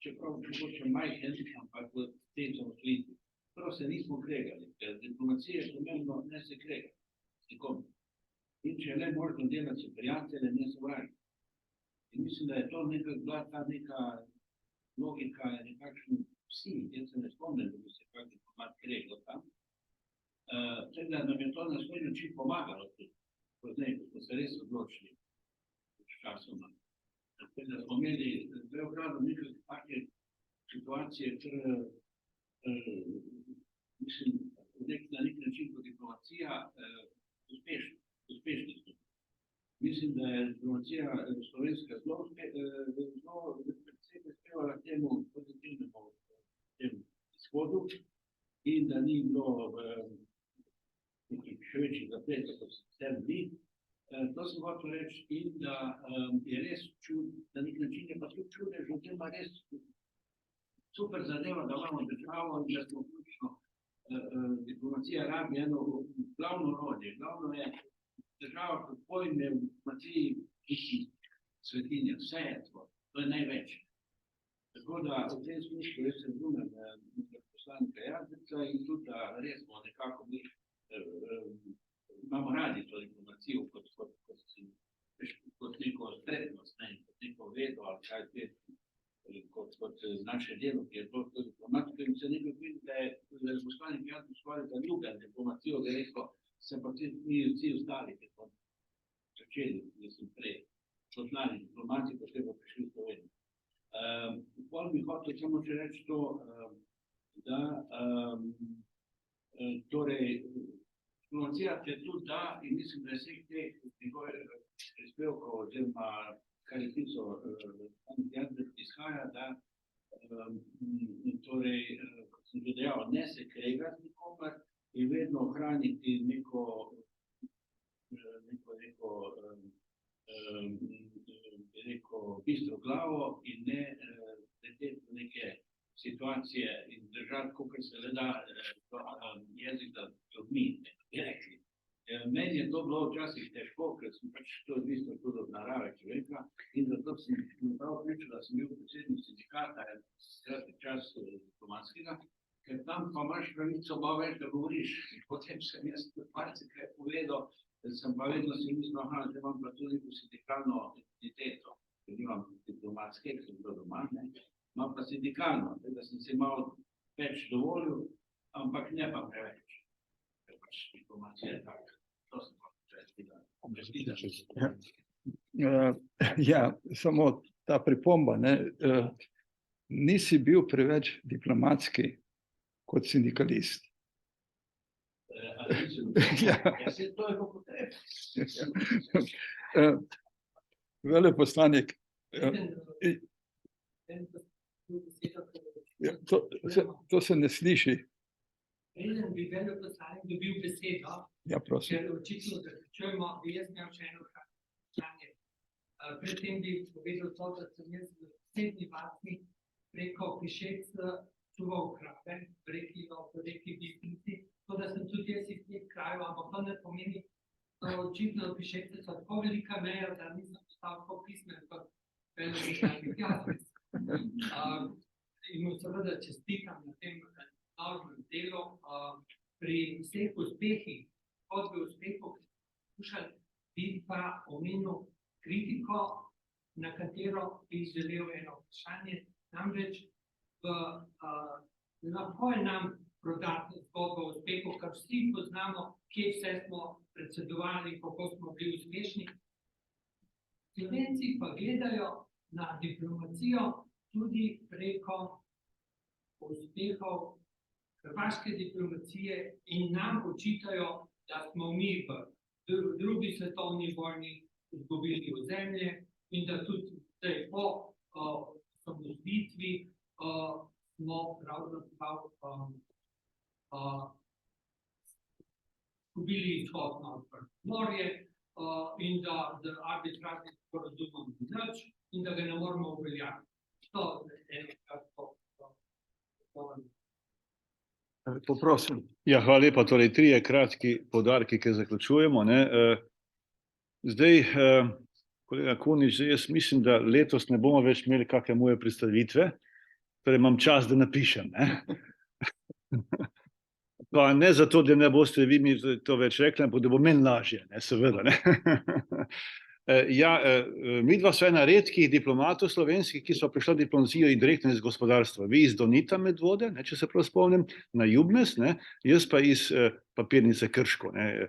čeprav mogoče majhen, ampak v tem samostojitvi. Prav se nismo kregali, ker diplomacija je pomembno, ne se krega s nikom. In če je le možno delati s prijateljem, ne sovražiti. In mislim, da je to bila ta neka logika, nekakšen vsi, jaz se ne spomnim, da bi se kak diplomat kregal tam. Tako da nam je to na svoj način pomagalo tudi, poznaj, ko smo se res odločili s časoma. Tako da smo imeli v Beogradu nekaj take situacije, ker mislim, na nek način kot diplomacija uspešnosti. Mislim, da je diplomacija slovenska zelo prispevala temu pozitivnemu izhodu in da ni bilo še večjih zapletov, kot se bili. To sem hotel reči in da je res na nek način je pa tudi čudež, oziroma res super zadeva, da imamo državo in da smo ključno diplomacija rabi eno glavno orodje. Glavno je država kot pojme v diplomaciji svetinja, vse je to je največ. Tako da v tem smislu jaz se razumem poslanika Jazbeca in tudi, da res smo nekako mi imamo radi to diplomacijo kot neko spretnost, kot neko vedo ali kaj te kot naše delo, ki je to diplomatsko in se nekaj vidi, da je poslanik Jazbec skoraj zaljubljen diplomacijo, da je rekel, se pa vsi ostali, ki smo začeli, da sem prej spoznali diplomati, ko ste pa prišli v Slovenijo. Pol bi hotel samo še reči to, da torej diplomacija te tudi da in mislim, da je vseh teh njegovih prispevkov oziroma kar je pisal Jazbec izhaja, da torej, kot sem že dejal, ne se kregati nikomer in vedno ohraniti neko bistro glavo in ne leteti v neke situacije in držati, kakor se le da jezika z ljudmi, bi rekli. Meni je to bilo včasih težko, ker sem pač to odvisno tudi od narave človeka in zato sem prav pričal, da sem bil predsednik sindikata kratek čas diplomatskega, ker tam pa imaš pravico malo več, da govoriš. Potem sem jaz malce kaj povedal, sem pa vedno si mislil, da imam pa tudi neko sindikalno identiteto, ker nimam diplomatske, ker sem bil doma, imam pa sindikalno, da sem si malo več dovolil, ampak ne pa preveč, ker pač diplomacija je tako. To sem pa čestital. Ja, samo ta pripomba, nisi bil preveč diplomatski kot sindikalist. Ja, se to je pa potrebno. Veleposlanik, Ja, to se ne sliši. Preden bi veleposlanik dobil besedo, Ja, prosim. ker očitno zaključujemo, bi jaz imel še eno vprašanje. Predtem bi povedal to, da sem jaz v sedmi vasni preko Pišec čuval krave, v reki Bistrici, to da sem tudi jaz iz teh krajev, ampak to ne pomeni, da očitno Pišece so tako velika meja, da nisem postal tako pismen kot veleposlanik Jazbec. In mu seveda čestitam na tem novem delu. Pri vseh uspehih, kot v uspehu, poskušali, bi pa omenil kritiko, na katero bi želel eno vprašanje. Namreč, lahko je nam prodati zgodbo o uspehu, ker vsi poznamo, kje vse smo predsedovali, kako smo bili uspešni. Slovenci pa gledajo na diplomacijo tudi preko uspehov hrvaške diplomacije in nam očitajo, da smo mi v drugi svetovni vojni izgubili ozemlje in da tudi zdaj po osamosvojitvi smo pravzaprav izgubili izhod na odprto morje in da arbitražnim sporazumom ni nič in da ga ne moremo uveljaviti. To je enkrat Poprosim. Ja, hvala lepa. Torej, trije kratki poudarki, ki zaključujemo, ne. Zdaj, kolega Kunič, jaz mislim, da letos ne bomo več imeli kakšne moje predstavitve, torej imam čas, da napišem, ne. Pa ne zato, da ne boste vi mi to več rekli, ampak da bo meni lažje, ne, seveda, ne. Ja, midva sva ena redkih diplomatov slovenskih, ki sva prišla v diplomacijo direktno iz gospodarstva. Vi iz Donita Medvode, ne, če se prav spomnim, na Jubnes, ne, jaz pa iz papirnice Krško, ne.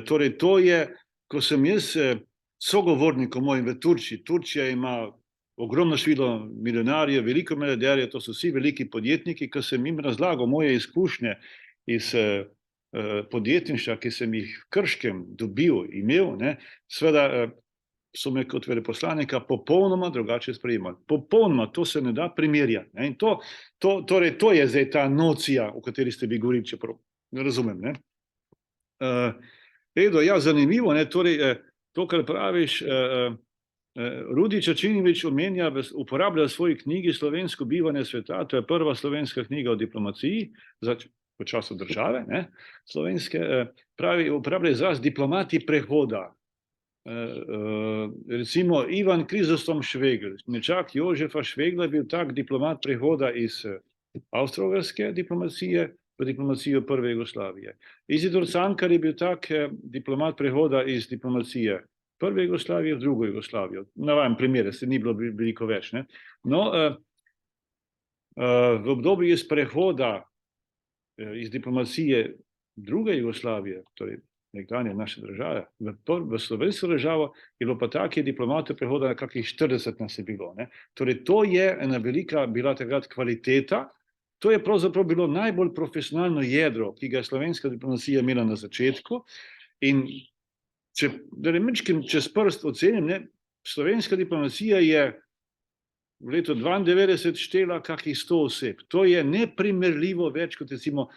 Torej, to je, ko sem jaz sogovornikom mojim v Turčiji, Turčija ima ogromno število milijonarjev, veliko milijarderjev, to so vsi veliki podjetniki, ko sem jim razlagal moje izkušnje iz podjetništva, ki sem jih v Krškem dobil, imel, ne, seveda so me kot veleposlanika popolnoma drugače sprejemali. Popolnoma, to se ne da primerjati, ne. In torej, to je zdaj ta nocija, o kateri ste vi govorili, čeprav ne razumem, ne. Edo, ja, zanimivo, ne, torej, to, kar praviš, Rudi Čačinovič uporablja v svoji knjigi Slovensko bivanje sveta, to je prva slovenska knjiga o diplomaciji, v času države, ne, slovenske, pravi, uporablja izraz diplomati prehoda. Recimo Ivan Krizostom Švegl, nečak Jožefa Švegla je bil tak diplomat prehoda iz avstro-ogrske diplomacije v diplomacijo prve Jugoslavije. Izidor Cankar je bil tak diplomat prehoda iz diplomacije prve Jugoslavije v drugo Jugoslavijo. Navajam primere, se ni bilo veliko več, ne. No, v obdobju iz prehoda iz diplomacije druge Jugoslavije, torej nekdanje naše države, v slovensko državo, je bilo pa takih diplomatov prehoda na kakih 40 nas je bilo, ne. Torej, to je ena velika bila takrat kvaliteta, to je pravzaprav bilo najbolj profesionalno jedro, ki ga je slovenska diplomacija imela na začetku, in da ne mečkim čez prst ocenim, ne, slovenska diplomacija je v letu 92 štela kakih 100 oseb. To je neprimerljivo več kot recimo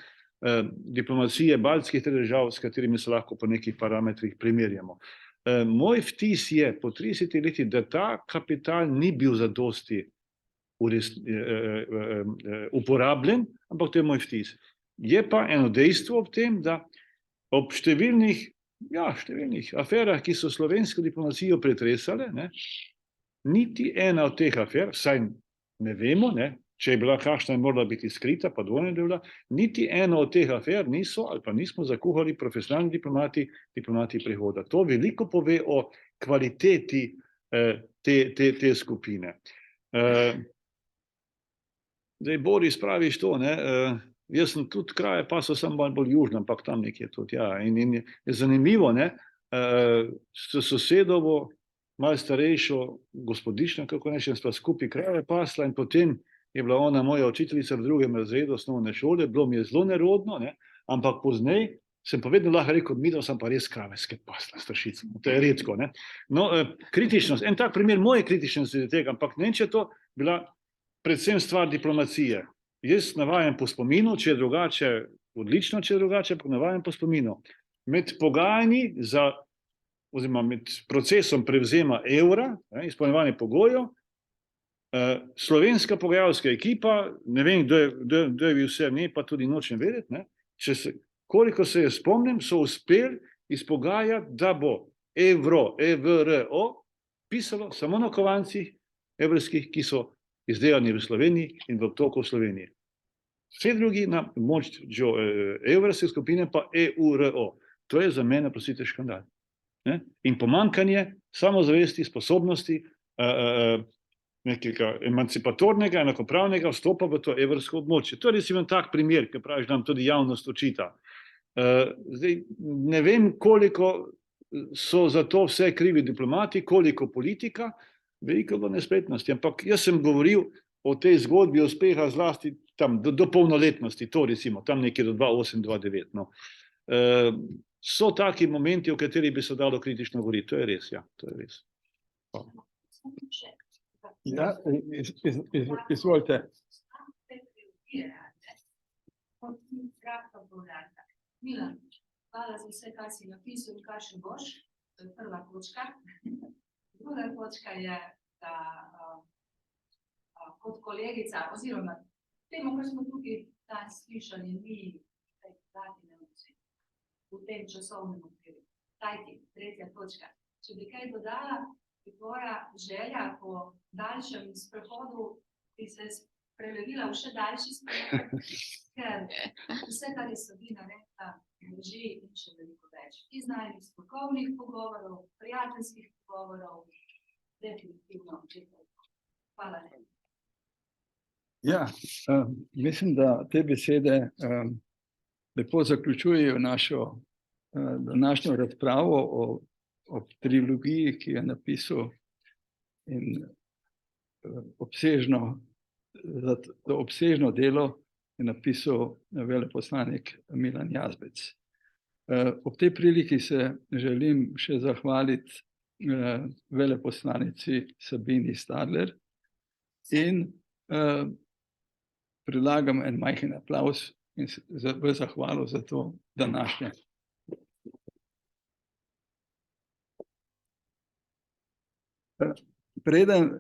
diplomacije baltskih držav, s katerimi se lahko po nekih parametrih primerjamo. Moj vtis je po 30 letih, da ta kapital ni bil zadosti uporabljen, ampak to je moj vtis. Je pa eno dejstvo ob tem, da ob številnih aferah, ki so slovensko diplomacijo pretresale, ne, niti ena od teh afer, saj ne vemo, ne, če je bila kakšna, je morala biti skrita, pa dvomim, da je bila, niti ena od teh afer niso ali pa nismo zakuhali profesionalni diplomati prehoda. To veliko pove o kvaliteti te skupine. Zdaj, Boris, praviš to, ne, jaz sem tudi kraje, pa so samo malo bolj južno, ampak tam nekje tudi, ja, in je zanimivo, ne, s sosedovo, malo starejšo gospodično, kako nečem, sva skupaj krave pasla in potem je bila ona moja učiteljica v drugem razredu osnovne šole, bilo mi je zelo nerodno, ne, ampak pozneje sem pa vedno lahko rekel, midva sem pa res krave spet pasla, strašica, to je redko, ne. No, kritičnost, en tak primer moje kritičnosti do tega, ampak ne vem, če je to bila predvsem stvar diplomacije. Jaz navajam po spominu, če je drugače, odlično, če je drugače, pa navajam po spominu. Med pogajanji oziroma med procesom prevzema evra, izpolnjevanje pogojev, slovenska pogajalska ekipa, ne vem, kdo je bil vse, ne, pa tudi nočem vedeti, ne, koliko se jaz spomnim, so uspeli izpogajati, da bo evro, EVRO, pisalo samo na kovancih evrskih, ki so izdelani v Sloveniji in v obtoku v Sloveniji. Vse drugi na moč evrske skupine pa EURO. To je za mene, prosite, škandal. In pomanjkanje samozavesti, sposobnosti nekega emancipatornega, enakopravnega vstopa v to evrsko območje. To je recimo tak primer, ki praviš, da nam tudi javnost očita. Zdaj, ne vem, koliko so za to vse krivi diplomati, koliko politika, veliko bo nespretnosti. Ampak jaz sem govoril o tej zgodbi uspeha zlasti tam do polnoletnosti, to recimo, tam nekje do 2008-2009. No. So taki momenti, o katerih bi se dalo kritično govoriti. To je res, ja, to je res. Ja, izvolite. Milan, hvala za vse, kar si napisal in kar še boš. To je prva točka. Druga točka je, da kot kolegica, oziroma temu, kar smo tukaj danes slišali, mi dati ne vsi v tem časovnem okviru. Tajti, tretja točka. Če bi kaj dodala, bi tvoja želja po daljšem sprehodu bi se prelevila v še daljši sprehod, ker vse, kar je Sabina rekla, drži in še veliko več. Iznajenih strokovnih pogovorov, prijateljskih pogovorov, definitivno. Hvala. Ja, mislim, da te besede lepo zaključujejo našo današnjo razpravo o trilogiji, ki je napisal in obsežno delo je napisal veleposlanik Milan Jazbec. Ob tej priliki se želim še zahvaliti veleposlanici Sabini Stadler in predlagam en majhen aplavz in v zahvalo za to današnje. Preden